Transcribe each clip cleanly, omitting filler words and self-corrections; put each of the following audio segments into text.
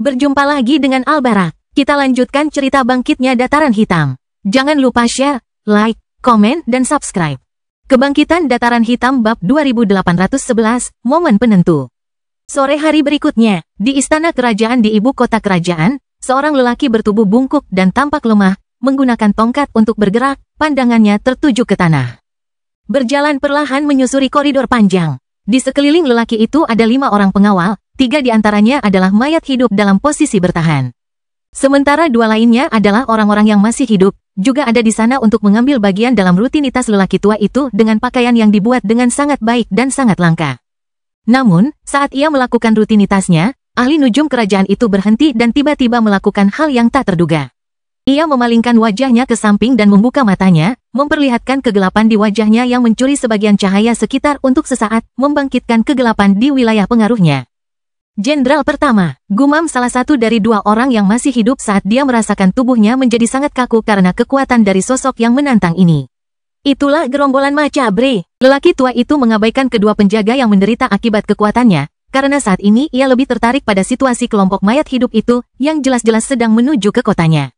Berjumpa lagi dengan Albarak. Kita lanjutkan cerita bangkitnya Dataran Hitam. Jangan lupa share, like, komen, dan subscribe. Kebangkitan Dataran Hitam Bab 2811, Momen Penentu. Sore hari berikutnya, di istana kerajaan di ibu kota kerajaan, seorang lelaki bertubuh bungkuk dan tampak lemah, menggunakan tongkat untuk bergerak, pandangannya tertuju ke tanah. Berjalan perlahan menyusuri koridor panjang. Di sekeliling lelaki itu ada 5 orang pengawal, 3 di antaranya adalah mayat hidup dalam posisi bertahan. Sementara 2 lainnya adalah orang-orang yang masih hidup, juga ada di sana untuk mengambil bagian dalam rutinitas lelaki tua itu dengan pakaian yang dibuat dengan sangat baik dan sangat langka. Namun, saat ia melakukan rutinitasnya, ahli nujum kerajaan itu berhenti dan tiba-tiba melakukan hal yang tak terduga. Ia memalingkan wajahnya ke samping dan membuka matanya, memperlihatkan kegelapan di wajahnya yang mencuri sebagian cahaya sekitar untuk sesaat, membangkitkan kegelapan di wilayah pengaruhnya. Jenderal pertama, gumam salah satu dari 2 orang yang masih hidup saat dia merasakan tubuhnya menjadi sangat kaku karena kekuatan dari sosok yang menantang ini. Itulah gerombolan Macabre. Lelaki tua itu mengabaikan kedua penjaga yang menderita akibat kekuatannya, karena saat ini ia lebih tertarik pada situasi kelompok mayat hidup itu, yang jelas-jelas sedang menuju ke kotanya.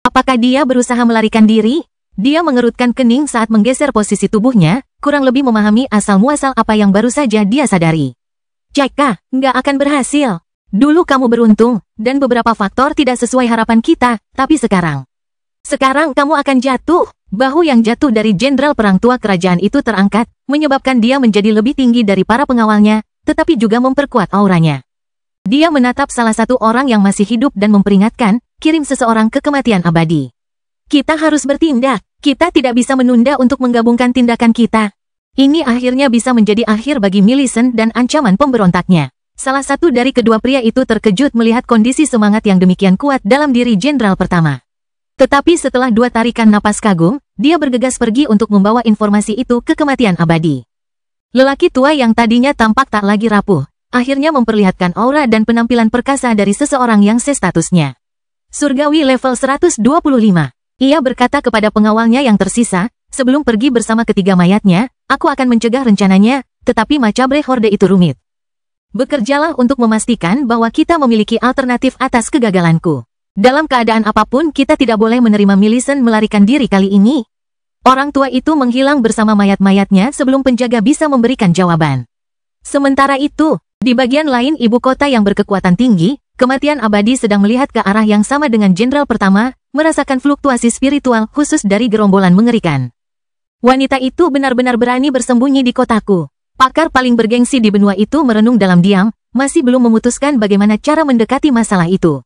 Apakah dia berusaha melarikan diri? Dia mengerutkan kening saat menggeser posisi tubuhnya, kurang lebih memahami asal-muasal apa yang baru saja dia sadari. Ceka, nggak akan berhasil. Dulu kamu beruntung, dan beberapa faktor tidak sesuai harapan kita, tapi sekarang kamu akan jatuh. Bahu yang jatuh dari jenderal perang tua kerajaan itu terangkat, menyebabkan dia menjadi lebih tinggi dari para pengawalnya, tetapi juga memperkuat auranya. Dia menatap salah satu orang yang masih hidup dan memperingatkan, kirim seseorang ke kematian abadi. Kita harus bertindak, kita tidak bisa menunda untuk menggabungkan tindakan kita. Ini akhirnya bisa menjadi akhir bagi Millicent dan ancaman pemberontaknya. Salah satu dari kedua pria itu terkejut melihat kondisi semangat yang demikian kuat dalam diri jenderal pertama. Tetapi setelah 2 tarikan napas kagum, dia bergegas pergi untuk membawa informasi itu ke kematian abadi. Lelaki tua yang tadinya tampak tak lagi rapuh, akhirnya memperlihatkan aura dan penampilan perkasa dari seseorang yang statusnya surgawi level 125. Ia berkata kepada pengawalnya yang tersisa, sebelum pergi bersama ketiga mayatnya, aku akan mencegah rencananya, tetapi Macabre Horde itu rumit. Bekerjalah untuk memastikan bahwa kita memiliki alternatif atas kegagalanku. Dalam keadaan apapun kita tidak boleh menerima Millicent melarikan diri kali ini. Orang tua itu menghilang bersama mayat-mayatnya sebelum penjaga bisa memberikan jawaban. Sementara itu, di bagian lain ibu kota yang berkekuatan tinggi, kematian abadi sedang melihat ke arah yang sama dengan jenderal pertama, merasakan fluktuasi spiritual khusus dari gerombolan mengerikan. Wanita itu benar-benar berani bersembunyi di kotaku. Pakar paling bergengsi di benua itu merenung dalam diam, masih belum memutuskan bagaimana cara mendekati masalah itu.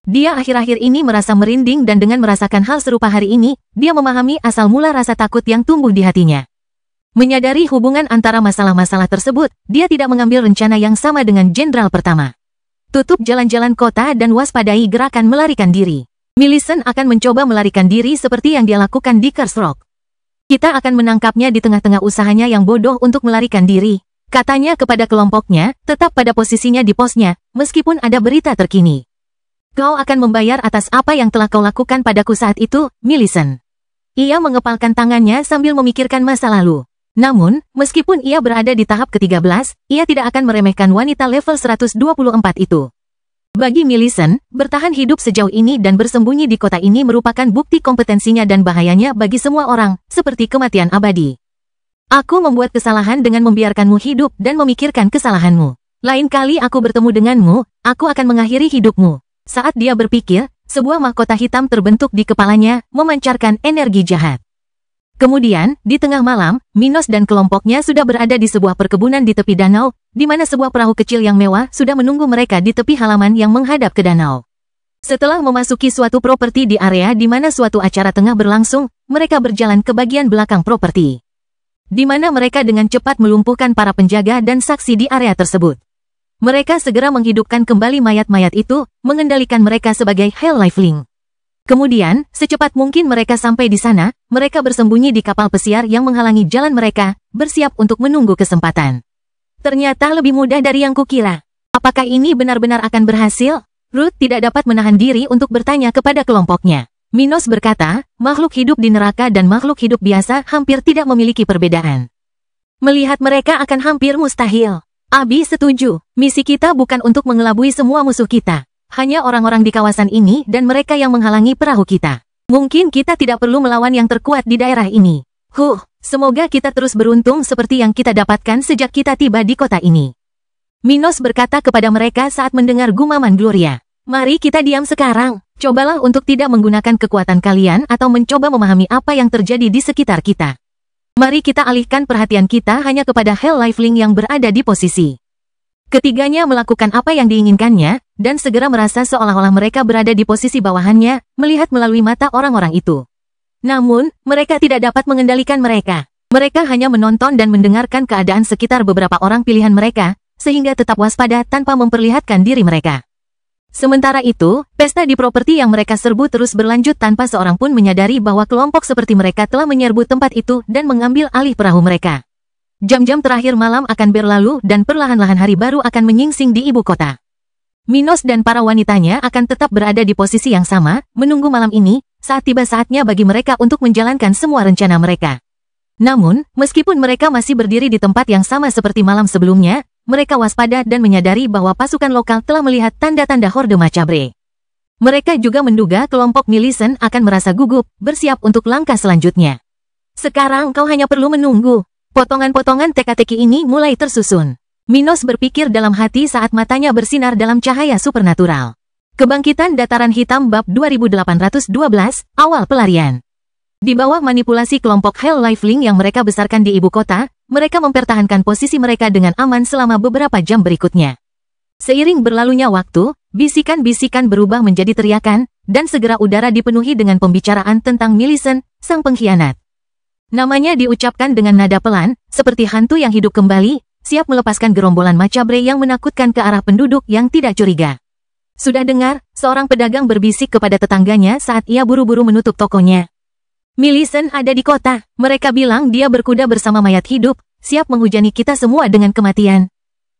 Dia akhir-akhir ini merasa merinding dan dengan merasakan hal serupa hari ini, dia memahami asal mula rasa takut yang tumbuh di hatinya. Menyadari hubungan antara masalah-masalah tersebut, dia tidak mengambil rencana yang sama dengan jenderal pertama. Tutup jalan-jalan kota dan waspadai gerakan melarikan diri. Millicent akan mencoba melarikan diri seperti yang dia lakukan di Curse Rock. Kita akan menangkapnya di tengah-tengah usahanya yang bodoh untuk melarikan diri, katanya kepada kelompoknya, tetap pada posisinya di posnya, meskipun ada berita terkini. Kau akan membayar atas apa yang telah kau lakukan padaku saat itu, Millicent. Ia mengepalkan tangannya sambil memikirkan masa lalu. Namun, meskipun ia berada di tahap ke-13, ia tidak akan meremehkan wanita level 124 itu. Bagi Millicent, bertahan hidup sejauh ini dan bersembunyi di kota ini merupakan bukti kompetensinya dan bahayanya bagi semua orang, seperti kematian abadi. Aku membuat kesalahan dengan membiarkanmu hidup dan memikirkan kesalahanmu. Lain kali aku bertemu denganmu, aku akan mengakhiri hidupmu. Saat dia berpikir, sebuah mahkota hitam terbentuk di kepalanya, memancarkan energi jahat. Kemudian, di tengah malam, Minos dan kelompoknya sudah berada di sebuah perkebunan di tepi danau, di mana sebuah perahu kecil yang mewah sudah menunggu mereka di tepi halaman yang menghadap ke danau. Setelah memasuki suatu properti di area di mana suatu acara tengah berlangsung, mereka berjalan ke bagian belakang properti, di mana mereka dengan cepat melumpuhkan para penjaga dan saksi di area tersebut. Mereka segera menghidupkan kembali mayat-mayat itu, mengendalikan mereka sebagai Hell Lifelink. Kemudian, secepat mungkin mereka sampai di sana, mereka bersembunyi di kapal pesiar yang menghalangi jalan mereka, bersiap untuk menunggu kesempatan. Ternyata lebih mudah dari yang kukira. Apakah ini benar-benar akan berhasil? Ruth tidak dapat menahan diri untuk bertanya kepada kelompoknya. Minos berkata, makhluk hidup di neraka dan makhluk hidup biasa hampir tidak memiliki perbedaan. Melihat mereka akan hampir mustahil. Abi setuju, misi kita bukan untuk mengelabui semua musuh kita. Hanya orang-orang di kawasan ini dan mereka yang menghalangi perahu kita. Mungkin kita tidak perlu melawan yang terkuat di daerah ini. Semoga kita terus beruntung seperti yang kita dapatkan sejak kita tiba di kota ini. Minos berkata kepada mereka saat mendengar gumaman Gloria. Mari kita diam sekarang. Cobalah untuk tidak menggunakan kekuatan kalian atau mencoba memahami apa yang terjadi di sekitar kita. Mari kita alihkan perhatian kita hanya kepada Hell Lifelink yang berada di posisi. Ketiganya melakukan apa yang diinginkannya, dan segera merasa seolah-olah mereka berada di posisi bawahannya, melihat melalui mata orang-orang itu. Namun, mereka tidak dapat mengendalikan mereka. Mereka hanya menonton dan mendengarkan keadaan sekitar beberapa orang pilihan mereka, sehingga tetap waspada tanpa memperlihatkan diri mereka. Sementara itu, pesta di properti yang mereka serbu terus berlanjut tanpa seorang pun menyadari bahwa kelompok seperti mereka telah menyerbu tempat itu dan mengambil alih perahu mereka. Jam-jam terakhir malam akan berlalu dan perlahan-lahan hari baru akan menyingsing di ibu kota. Minos dan para wanitanya akan tetap berada di posisi yang sama, menunggu malam ini, saat tiba saatnya bagi mereka untuk menjalankan semua rencana mereka. Namun, meskipun mereka masih berdiri di tempat yang sama seperti malam sebelumnya, mereka waspada dan menyadari bahwa pasukan lokal telah melihat tanda-tanda horde Macabre. Mereka juga menduga kelompok Millicent akan merasa gugup, bersiap untuk langkah selanjutnya. Sekarang kau hanya perlu menunggu. Potongan-potongan teka-teki ini mulai tersusun. Minos berpikir dalam hati saat matanya bersinar dalam cahaya supernatural. Kebangkitan Dataran Hitam Bab 2812, Awal Pelarian. Di bawah manipulasi kelompok Hell Lifelink yang mereka besarkan di ibu kota, mereka mempertahankan posisi mereka dengan aman selama beberapa jam berikutnya. Seiring berlalunya waktu, bisikan-bisikan berubah menjadi teriakan, dan segera udara dipenuhi dengan pembicaraan tentang Millicent, sang pengkhianat. Namanya diucapkan dengan nada pelan, seperti hantu yang hidup kembali, siap melepaskan gerombolan Macabre yang menakutkan ke arah penduduk yang tidak curiga. Sudah dengar, seorang pedagang berbisik kepada tetangganya saat ia buru-buru menutup tokonya. Millicent ada di kota, mereka bilang dia berkuda bersama mayat hidup, siap menghujani kita semua dengan kematian.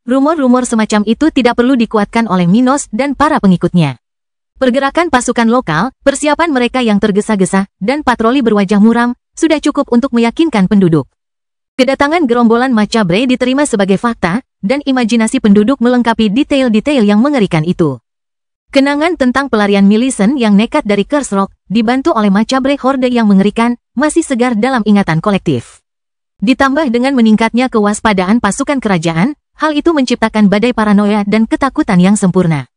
Rumor-rumor semacam itu tidak perlu dikuatkan oleh Minos dan para pengikutnya. Pergerakan pasukan lokal, persiapan mereka yang tergesa-gesa, dan patroli berwajah muram, sudah cukup untuk meyakinkan penduduk. Kedatangan gerombolan Macabre diterima sebagai fakta, dan imajinasi penduduk melengkapi detail-detail yang mengerikan itu. Kenangan tentang pelarian Millicent yang nekat dari Curse Rock, dibantu oleh Macabre horde yang mengerikan, masih segar dalam ingatan kolektif. Ditambah dengan meningkatnya kewaspadaan pasukan kerajaan, hal itu menciptakan badai paranoia dan ketakutan yang sempurna.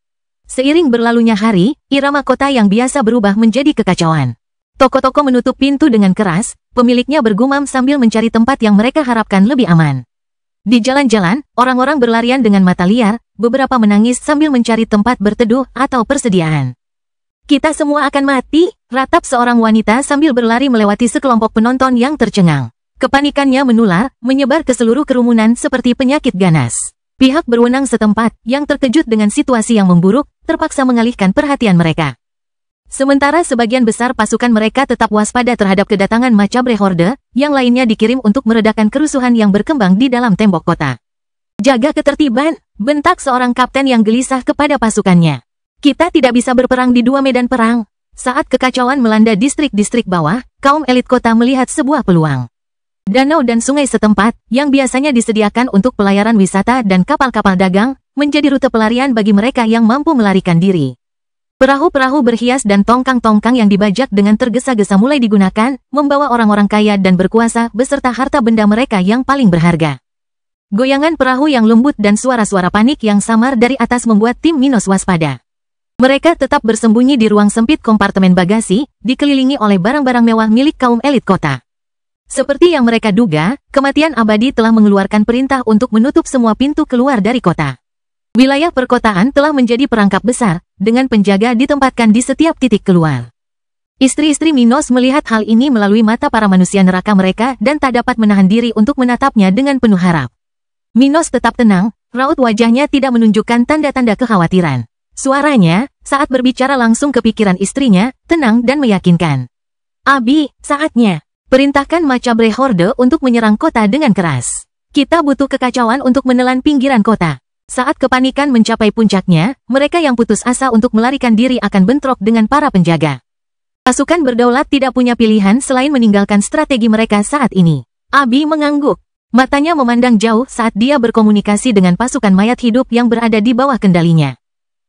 Seiring berlalunya hari, irama kota yang biasa berubah menjadi kekacauan. Toko-toko menutup pintu dengan keras, pemiliknya bergumam sambil mencari tempat yang mereka harapkan lebih aman. Di jalan-jalan, orang-orang berlarian dengan mata liar, beberapa menangis sambil mencari tempat berteduh atau persediaan. Kita semua akan mati, ratap seorang wanita sambil berlari melewati sekelompok penonton yang tercengang. Kepanikannya menular, menyebar ke seluruh kerumunan seperti penyakit ganas. Pihak berwenang setempat, yang terkejut dengan situasi yang memburuk, terpaksa mengalihkan perhatian mereka. Sementara sebagian besar pasukan mereka tetap waspada terhadap kedatangan Macabre Horde, yang lainnya dikirim untuk meredakan kerusuhan yang berkembang di dalam tembok kota. Jaga ketertiban, bentak seorang kapten yang gelisah kepada pasukannya. Kita tidak bisa berperang di dua medan perang. Saat kekacauan melanda distrik-distrik bawah, kaum elit kota melihat sebuah peluang. Danau dan sungai setempat, yang biasanya disediakan untuk pelayaran wisata dan kapal-kapal dagang, menjadi rute pelarian bagi mereka yang mampu melarikan diri. Perahu-perahu berhias dan tongkang-tongkang yang dibajak dengan tergesa-gesa mulai digunakan, membawa orang-orang kaya dan berkuasa beserta harta benda mereka yang paling berharga. Goyangan perahu yang lembut dan suara-suara panik yang samar dari atas membuat tim Minos waspada. Mereka tetap bersembunyi di ruang sempit kompartemen bagasi, dikelilingi oleh barang-barang mewah milik kaum elit kota. Seperti yang mereka duga, kematian abadi telah mengeluarkan perintah untuk menutup semua pintu keluar dari kota. Wilayah perkotaan telah menjadi perangkap besar, dengan penjaga ditempatkan di setiap titik keluar. Istri-istri Minos melihat hal ini melalui mata para manusia neraka mereka dan tak dapat menahan diri untuk menatapnya dengan penuh harap. Minos tetap tenang, raut wajahnya tidak menunjukkan tanda-tanda kekhawatiran. Suaranya, saat berbicara langsung ke pikiran istrinya, tenang dan meyakinkan. Abi, saatnya. Perintahkan Macabre Horde untuk menyerang kota dengan keras. Kita butuh kekacauan untuk menelan pinggiran kota. Saat kepanikan mencapai puncaknya, mereka yang putus asa untuk melarikan diri akan bentrok dengan para penjaga. Pasukan berdaulat tidak punya pilihan selain meninggalkan strategi mereka saat ini. Abi mengangguk. Matanya memandang jauh saat dia berkomunikasi dengan pasukan mayat hidup yang berada di bawah kendalinya.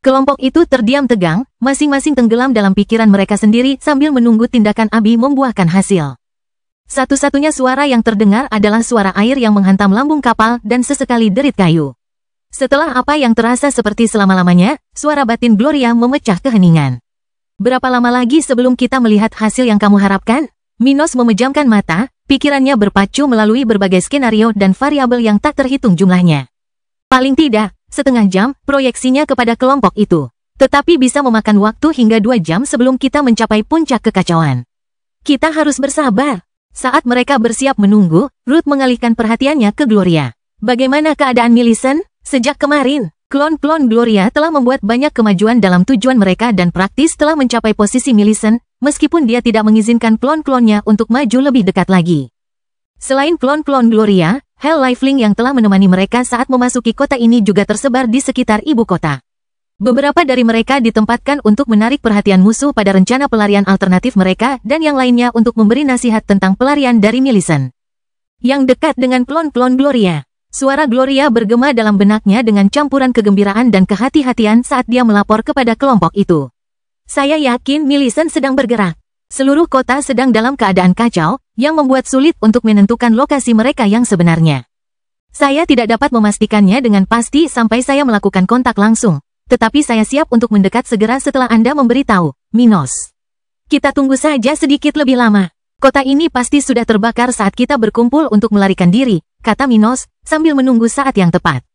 Kelompok itu terdiam tegang, masing-masing tenggelam dalam pikiran mereka sendiri sambil menunggu tindakan Abi membuahkan hasil. Satu-satunya suara yang terdengar adalah suara air yang menghantam lambung kapal dan sesekali derit kayu. Setelah apa yang terasa seperti selama-lamanya, suara batin Gloria memecah keheningan. Berapa lama lagi sebelum kita melihat hasil yang kamu harapkan? Minos memejamkan mata, pikirannya berpacu melalui berbagai skenario dan variabel yang tak terhitung jumlahnya. Paling tidak, setengah jam proyeksinya kepada kelompok itu. Tetapi bisa memakan waktu hingga 2 jam sebelum kita mencapai puncak kekacauan. Kita harus bersabar. Saat mereka bersiap menunggu, Ruth mengalihkan perhatiannya ke Gloria. Bagaimana keadaan Millicent? Sejak kemarin, klon-klon Gloria telah membuat banyak kemajuan dalam tujuan mereka dan praktis telah mencapai posisi Millicent, meskipun dia tidak mengizinkan klon-klonnya untuk maju lebih dekat lagi. Selain klon-klon Gloria, Hell Lifelink yang telah menemani mereka saat memasuki kota ini juga tersebar di sekitar ibu kota. Beberapa dari mereka ditempatkan untuk menarik perhatian musuh pada rencana pelarian alternatif mereka dan yang lainnya untuk memberi nasihat tentang pelarian dari Millicent. Yang dekat dengan klon-klon Gloria. Suara Gloria bergema dalam benaknya dengan campuran kegembiraan dan kehati-hatian saat dia melapor kepada kelompok itu. Saya yakin Millicent sedang bergerak. Seluruh kota sedang dalam keadaan kacau, yang membuat sulit untuk menentukan lokasi mereka yang sebenarnya. Saya tidak dapat memastikannya dengan pasti sampai saya melakukan kontak langsung, tetapi saya siap untuk mendekat segera setelah Anda memberitahu, Minos. Kita tunggu saja sedikit lebih lama. Kota ini pasti sudah terbakar saat kita berkumpul untuk melarikan diri, kata Minos, sambil menunggu saat yang tepat.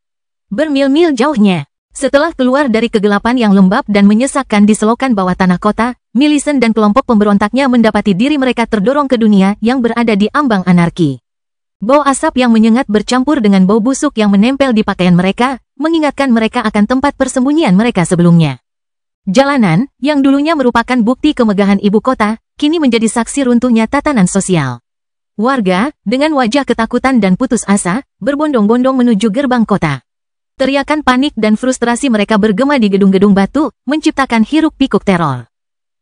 Bermil-mil jauhnya. Setelah keluar dari kegelapan yang lembab dan menyesakkan di selokan bawah tanah kota, Millicent dan kelompok pemberontaknya mendapati diri mereka terdorong ke dunia yang berada di ambang anarki. Bau asap yang menyengat bercampur dengan bau busuk yang menempel di pakaian mereka, mengingatkan mereka akan tempat persembunyian mereka sebelumnya. Jalanan, yang dulunya merupakan bukti kemegahan ibu kota, kini menjadi saksi runtuhnya tatanan sosial. Warga, dengan wajah ketakutan dan putus asa, berbondong-bondong menuju gerbang kota. Teriakan panik dan frustrasi mereka bergema di gedung-gedung batu, menciptakan hiruk-pikuk teror.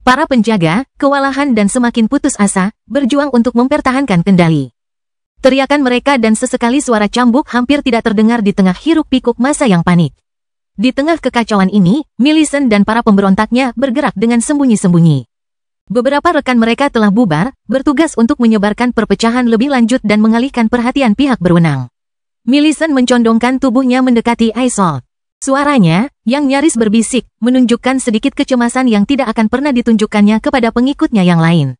Para penjaga, kewalahan dan semakin putus asa, berjuang untuk mempertahankan kendali. Teriakan mereka dan sesekali suara cambuk hampir tidak terdengar di tengah hiruk-pikuk massa yang panik. Di tengah kekacauan ini, Millicent dan para pemberontaknya bergerak dengan sembunyi-sembunyi. Beberapa rekan mereka telah bubar, bertugas untuk menyebarkan perpecahan lebih lanjut dan mengalihkan perhatian pihak berwenang. Millicent mencondongkan tubuhnya mendekati Isolde. Suaranya, yang nyaris berbisik, menunjukkan sedikit kecemasan yang tidak akan pernah ditunjukkannya kepada pengikutnya yang lain.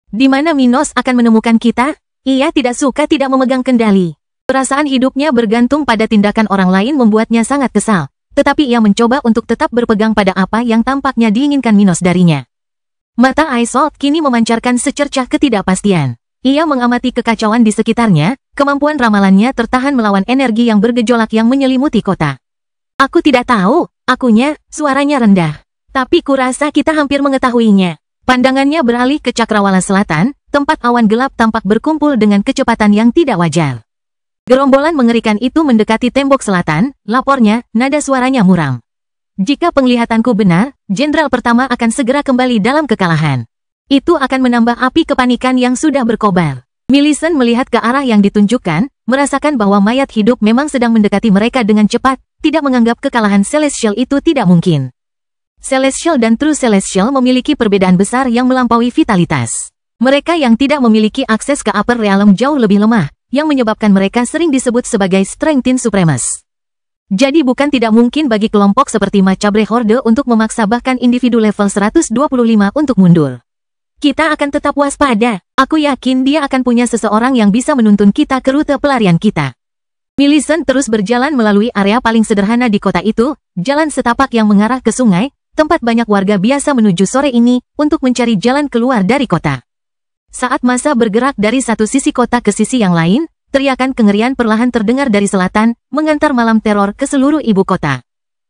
Di mana Minos akan menemukan kita? Ia tidak suka tidak memegang kendali. Perasaan hidupnya bergantung pada tindakan orang lain membuatnya sangat kesal, tetapi ia mencoba untuk tetap berpegang pada apa yang tampaknya diinginkan Minos darinya. Mata Isolde kini memancarkan secercah ketidakpastian. Ia mengamati kekacauan di sekitarnya, kemampuan ramalannya tertahan melawan energi yang bergejolak yang menyelimuti kota. Aku tidak tahu, akunya, suaranya rendah. Tapi kurasa kita hampir mengetahuinya. Pandangannya beralih ke Cakrawala Selatan, tempat awan gelap tampak berkumpul dengan kecepatan yang tidak wajar. Gerombolan mengerikan itu mendekati tembok selatan, lapornya, nada suaranya muram. Jika penglihatanku benar, jenderal pertama akan segera kembali dalam kekalahan. Itu akan menambah api kepanikan yang sudah berkobar. Millicent melihat ke arah yang ditunjukkan, merasakan bahwa mayat hidup memang sedang mendekati mereka dengan cepat, tidak menganggap kekalahan Celestial itu tidak mungkin. Celestial dan True Celestial memiliki perbedaan besar yang melampaui vitalitas. Mereka yang tidak memiliki akses ke upper realm jauh lebih lemah, yang menyebabkan mereka sering disebut sebagai Strengthened Supremes. Jadi bukan tidak mungkin bagi kelompok seperti Macabre Horde untuk memaksa bahkan individu level 125 untuk mundur. Kita akan tetap waspada. Aku yakin dia akan punya seseorang yang bisa menuntun kita ke rute pelarian kita. Millicent terus berjalan melalui area paling sederhana di kota itu, jalan setapak yang mengarah ke sungai, tempat banyak warga biasa menuju sore ini, untuk mencari jalan keluar dari kota. Saat massa bergerak dari satu sisi kota ke sisi yang lain, teriakan kengerian perlahan terdengar dari selatan, mengantar malam teror ke seluruh ibu kota.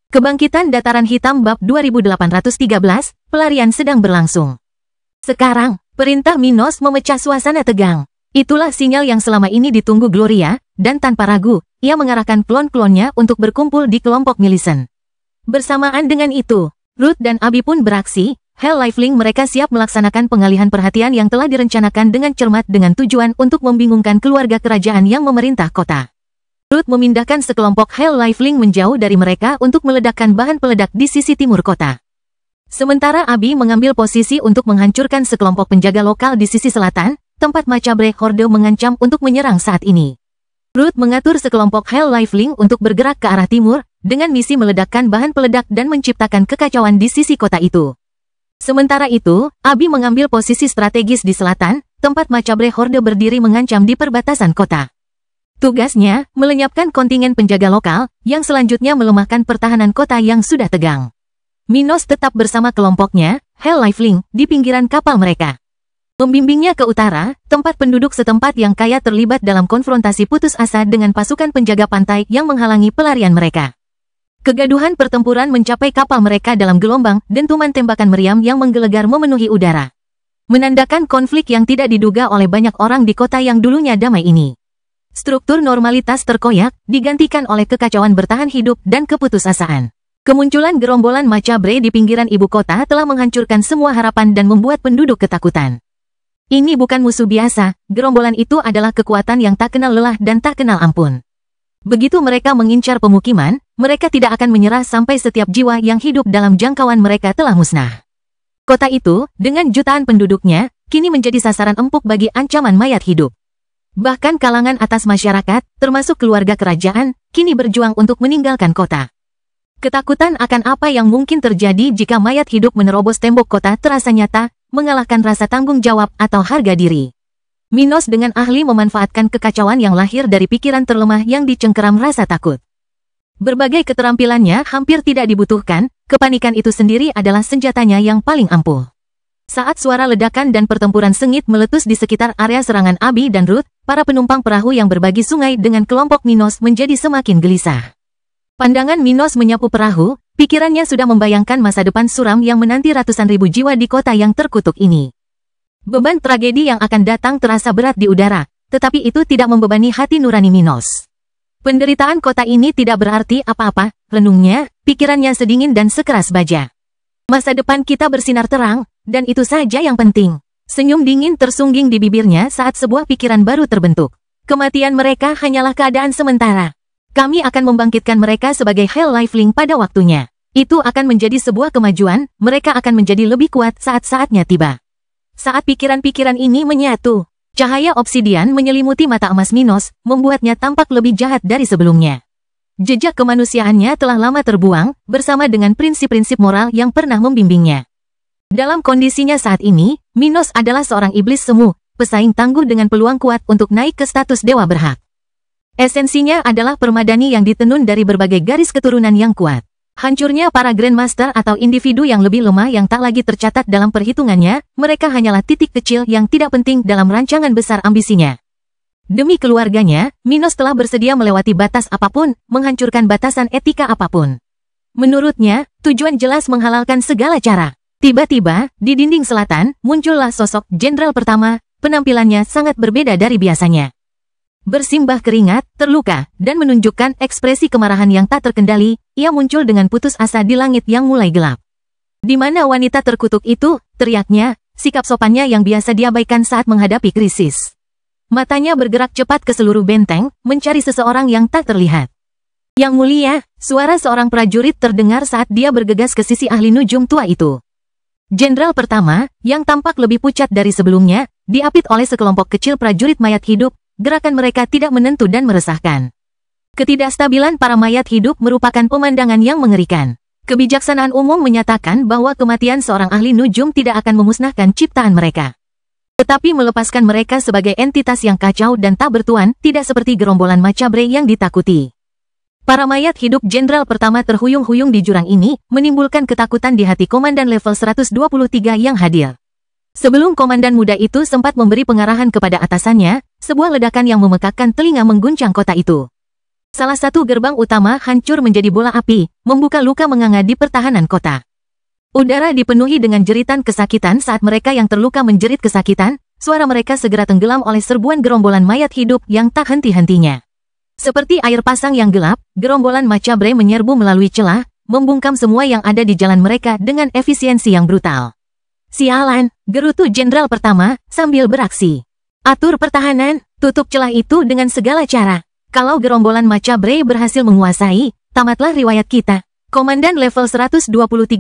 Kebangkitan Dataran Hitam Bab 2813, pelarian sedang berlangsung. Sekarang, perintah Minos memecah suasana tegang. Itulah sinyal yang selama ini ditunggu Gloria, dan tanpa ragu, ia mengarahkan klon-klonnya untuk berkumpul di kelompok Millicent. Bersamaan dengan itu, Ruth dan Abi pun beraksi. Hell Lifelink mereka siap melaksanakan pengalihan perhatian yang telah direncanakan dengan cermat dengan tujuan untuk membingungkan keluarga kerajaan yang memerintah kota. Ruth memindahkan sekelompok Hell Lifelink menjauh dari mereka untuk meledakkan bahan peledak di sisi timur kota. Sementara Abi mengambil posisi untuk menghancurkan sekelompok penjaga lokal di sisi selatan, tempat Macabre Horde mengancam untuk menyerang saat ini. Ruth mengatur sekelompok Hell Lifelink untuk bergerak ke arah timur, dengan misi meledakkan bahan peledak dan menciptakan kekacauan di sisi kota itu. Sementara itu, Abi mengambil posisi strategis di selatan, tempat Macabre Horde berdiri mengancam di perbatasan kota. Tugasnya, melenyapkan kontingen penjaga lokal, yang selanjutnya melemahkan pertahanan kota yang sudah tegang. Minos tetap bersama kelompoknya, Hell Lifelink, di pinggiran kapal mereka. Membimbingnya ke utara, tempat penduduk setempat yang kaya terlibat dalam konfrontasi putus asa dengan pasukan penjaga pantai yang menghalangi pelarian mereka. Kegaduhan pertempuran mencapai kapal mereka dalam gelombang, dentuman tembakan meriam yang menggelegar memenuhi udara. Menandakan konflik yang tidak diduga oleh banyak orang di kota yang dulunya damai ini. Struktur normalitas terkoyak, digantikan oleh kekacauan bertahan hidup dan keputusasaan. Kemunculan gerombolan Macabre di pinggiran ibu kota telah menghancurkan semua harapan dan membuat penduduk ketakutan. Ini bukan musuh biasa, gerombolan itu adalah kekuatan yang tak kenal lelah dan tak kenal ampun. Begitu mereka mengincar pemukiman, mereka tidak akan menyerah sampai setiap jiwa yang hidup dalam jangkauan mereka telah musnah. Kota itu, dengan jutaan penduduknya, kini menjadi sasaran empuk bagi ancaman mayat hidup. Bahkan kalangan atas masyarakat, termasuk keluarga kerajaan, kini berjuang untuk meninggalkan kota. Ketakutan akan apa yang mungkin terjadi jika mayat hidup menerobos tembok kota terasa nyata, mengalahkan rasa tanggung jawab atau harga diri. Minos dengan ahli memanfaatkan kekacauan yang lahir dari pikiran terlemah yang dicengkeram rasa takut. Berbagai keterampilannya hampir tidak dibutuhkan, kepanikan itu sendiri adalah senjatanya yang paling ampuh. Saat suara ledakan dan pertempuran sengit meletus di sekitar area serangan Abi dan Ruth, para penumpang perahu yang berbagi sungai dengan kelompok Minos menjadi semakin gelisah. Pandangan Minos menyapu perahu, pikirannya sudah membayangkan masa depan suram yang menanti ratusan ribu jiwa di kota yang terkutuk ini. Beban tragedi yang akan datang terasa berat di udara, tetapi itu tidak membebani hati nurani Minos. Penderitaan kota ini tidak berarti apa-apa, renungnya, pikirannya sedingin dan sekeras baja. Masa depan kita bersinar terang, dan itu saja yang penting. Senyum dingin tersungging di bibirnya saat sebuah pikiran baru terbentuk. Kematian mereka hanyalah keadaan sementara. Kami akan membangkitkan mereka sebagai Hell Lifelink pada waktunya. Itu akan menjadi sebuah kemajuan, mereka akan menjadi lebih kuat saat-saatnya tiba. Saat pikiran-pikiran ini menyatu, cahaya obsidian menyelimuti mata emas Minos, membuatnya tampak lebih jahat dari sebelumnya. Jejak kemanusiaannya telah lama terbuang, bersama dengan prinsip-prinsip moral yang pernah membimbingnya. Dalam kondisinya saat ini, Minos adalah seorang iblis semu, pesaing tangguh dengan peluang kuat untuk naik ke status dewa berhak. Esensinya adalah permadani yang ditenun dari berbagai garis keturunan yang kuat. Hancurnya para Grandmaster atau individu yang lebih lemah yang tak lagi tercatat dalam perhitungannya, mereka hanyalah titik kecil yang tidak penting dalam rancangan besar ambisinya. Demi keluarganya, Minos telah bersedia melewati batas apapun, menghancurkan batasan etika apapun. Menurutnya, tujuan jelas menghalalkan segala cara. Tiba-tiba, di dinding selatan, muncullah sosok Jenderal pertama, penampilannya sangat berbeda dari biasanya. Bersimbah keringat, terluka, dan menunjukkan ekspresi kemarahan yang tak terkendali, ia muncul dengan putus asa di langit yang mulai gelap. Di mana wanita terkutuk itu, teriaknya, sikap sopannya yang biasa diabaikan saat menghadapi krisis. Matanya bergerak cepat ke seluruh benteng, mencari seseorang yang tak terlihat. Yang mulia, suara seorang prajurit terdengar saat dia bergegas ke sisi ahli nujum tua itu. Jenderal pertama, yang tampak lebih pucat dari sebelumnya, diapit oleh sekelompok kecil prajurit mayat hidup, gerakan mereka tidak menentu dan meresahkan. Ketidakstabilan para mayat hidup merupakan pemandangan yang mengerikan. Kebijaksanaan umum menyatakan bahwa kematian seorang ahli nujum tidak akan memusnahkan ciptaan mereka. Tetapi melepaskan mereka sebagai entitas yang kacau dan tak bertuan, tidak seperti gerombolan Macabre yang ditakuti. Para mayat hidup jenderal pertama terhuyung-huyung di jurang ini, menimbulkan ketakutan di hati komandan level 123 yang hadir. Sebelum komandan muda itu sempat memberi pengarahan kepada atasannya, sebuah ledakan yang memekakkan telinga mengguncang kota itu. Salah satu gerbang utama hancur menjadi bola api, membuka luka menganga di pertahanan kota. Udara dipenuhi dengan jeritan kesakitan saat mereka yang terluka menjerit kesakitan, suara mereka segera tenggelam oleh serbuan gerombolan mayat hidup yang tak henti-hentinya. Seperti air pasang yang gelap, gerombolan Macabre menyerbu melalui celah, membungkam semua yang ada di jalan mereka dengan efisiensi yang brutal. Sialan, gerutu jenderal pertama, sambil beraksi. Atur pertahanan, tutup celah itu dengan segala cara. Kalau gerombolan Macabre berhasil menguasai, tamatlah riwayat kita. Komandan level 123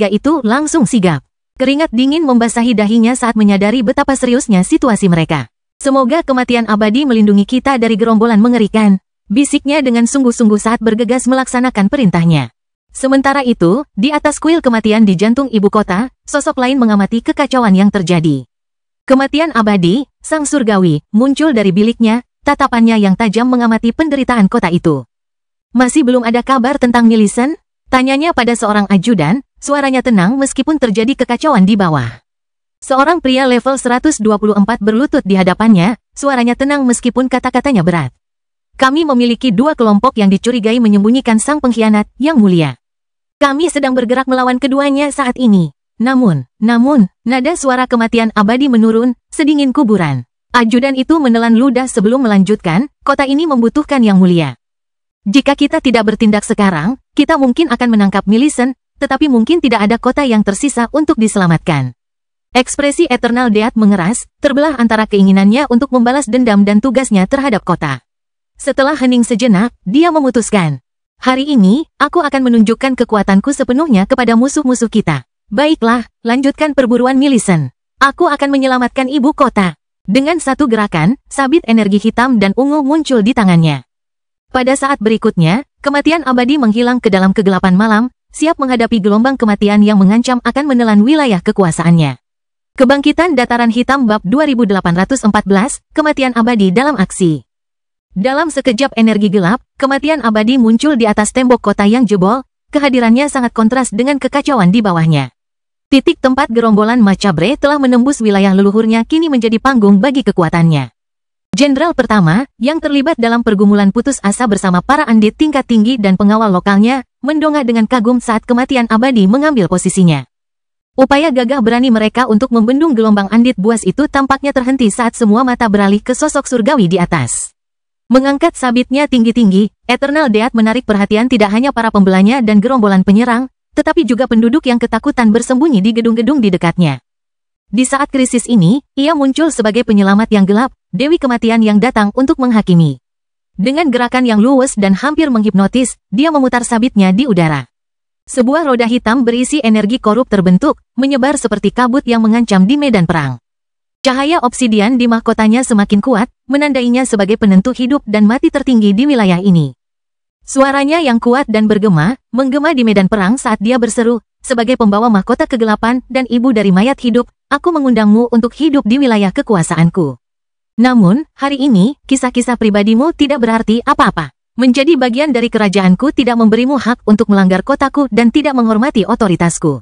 itu langsung sigap. Keringat dingin membasahi dahinya saat menyadari betapa seriusnya situasi mereka. Semoga kematian abadi melindungi kita dari gerombolan mengerikan, bisiknya dengan sungguh-sungguh saat bergegas melaksanakan perintahnya. Sementara itu, di atas kuil kematian di jantung ibu kota, sosok lain mengamati kekacauan yang terjadi. Kematian abadi, sang surgawi, muncul dari biliknya, tatapannya yang tajam mengamati penderitaan kota itu. Masih belum ada kabar tentang Millicent? Tanyanya pada seorang ajudan, suaranya tenang meskipun terjadi kekacauan di bawah. Seorang pria level 124 berlutut di hadapannya, suaranya tenang meskipun kata-katanya berat. Kami memiliki dua kelompok yang dicurigai menyembunyikan sang pengkhianat, yang mulia. Kami sedang bergerak melawan keduanya saat ini. Namun, nada suara kematian abadi menurun, sedingin kuburan. Ajudan itu menelan ludah sebelum melanjutkan, kota ini membutuhkan yang mulia. Jika kita tidak bertindak sekarang, kita mungkin akan menangkap Millicent, tetapi mungkin tidak ada kota yang tersisa untuk diselamatkan. Ekspresi Eternal Death mengeras, terbelah antara keinginannya untuk membalas dendam dan tugasnya terhadap kota. Setelah hening sejenak, dia memutuskan. Hari ini, aku akan menunjukkan kekuatanku sepenuhnya kepada musuh-musuh kita. Baiklah, lanjutkan perburuan Millicent. Aku akan menyelamatkan ibu kota. Dengan satu gerakan, sabit energi hitam dan ungu muncul di tangannya. Pada saat berikutnya, kematian abadi menghilang ke dalam kegelapan malam, siap menghadapi gelombang kematian yang mengancam akan menelan wilayah kekuasaannya. Kebangkitan Dataran Hitam Bab 2814, Kematian Abadi dalam Aksi. Dalam sekejap energi gelap, kematian abadi muncul di atas tembok kota yang jebol, kehadirannya sangat kontras dengan kekacauan di bawahnya. Titik tempat gerombolan Macabre telah menembus wilayah leluhurnya kini menjadi panggung bagi kekuatannya. Jenderal pertama, yang terlibat dalam pergumulan putus asa bersama para andit tingkat tinggi dan pengawal lokalnya, mendongak dengan kagum saat kematian abadi mengambil posisinya. Upaya gagah berani mereka untuk membendung gelombang andit buas itu tampaknya terhenti saat semua mata beralih ke sosok surgawi di atas. Mengangkat sabitnya tinggi-tinggi, Eternal Death menarik perhatian tidak hanya para pembelanya dan gerombolan penyerang, tetapi juga penduduk yang ketakutan bersembunyi di gedung-gedung di dekatnya. Di saat krisis ini, ia muncul sebagai penyelamat yang gelap, Dewi Kematian yang datang untuk menghakimi. Dengan gerakan yang luwes dan hampir menghipnotis, dia memutar sabitnya di udara. Sebuah roda hitam berisi energi korup terbentuk, menyebar seperti kabut yang mengancam di medan perang. Cahaya obsidian di mahkotanya semakin kuat, menandainya sebagai penentu hidup dan mati tertinggi di wilayah ini. Suaranya yang kuat dan menggema di medan perang saat dia berseru, sebagai pembawa mahkota kegelapan dan ibu dari mayat hidup, aku mengundangmu untuk hidup di wilayah kekuasaanku. Namun, hari ini, kisah-kisah pribadimu tidak berarti apa-apa. Menjadi bagian dari kerajaanku tidak memberimu hak untuk melanggar kotaku dan tidak menghormati otoritasku.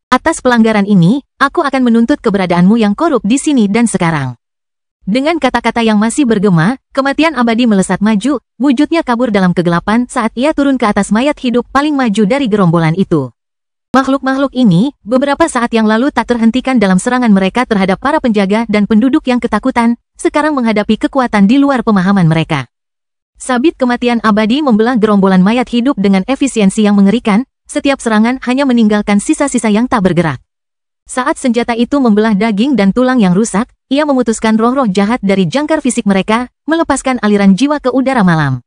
Atas pelanggaran ini, aku akan menuntut keberadaanmu yang korup di sini dan sekarang. Dengan kata-kata yang masih bergema, kematian abadi melesat maju, wujudnya kabur dalam kegelapan saat ia turun ke atas mayat hidup paling maju dari gerombolan itu. Makhluk-makhluk ini, beberapa saat yang lalu tak terhentikan dalam serangan mereka terhadap para penjaga dan penduduk yang ketakutan, sekarang menghadapi kekuatan di luar pemahaman mereka. Sabit kematian abadi membelah gerombolan mayat hidup dengan efisiensi yang mengerikan, setiap serangan hanya meninggalkan sisa-sisa yang tak bergerak. Saat senjata itu membelah daging dan tulang yang rusak, ia memutuskan roh-roh jahat dari jangkar fisik mereka, melepaskan aliran jiwa ke udara malam.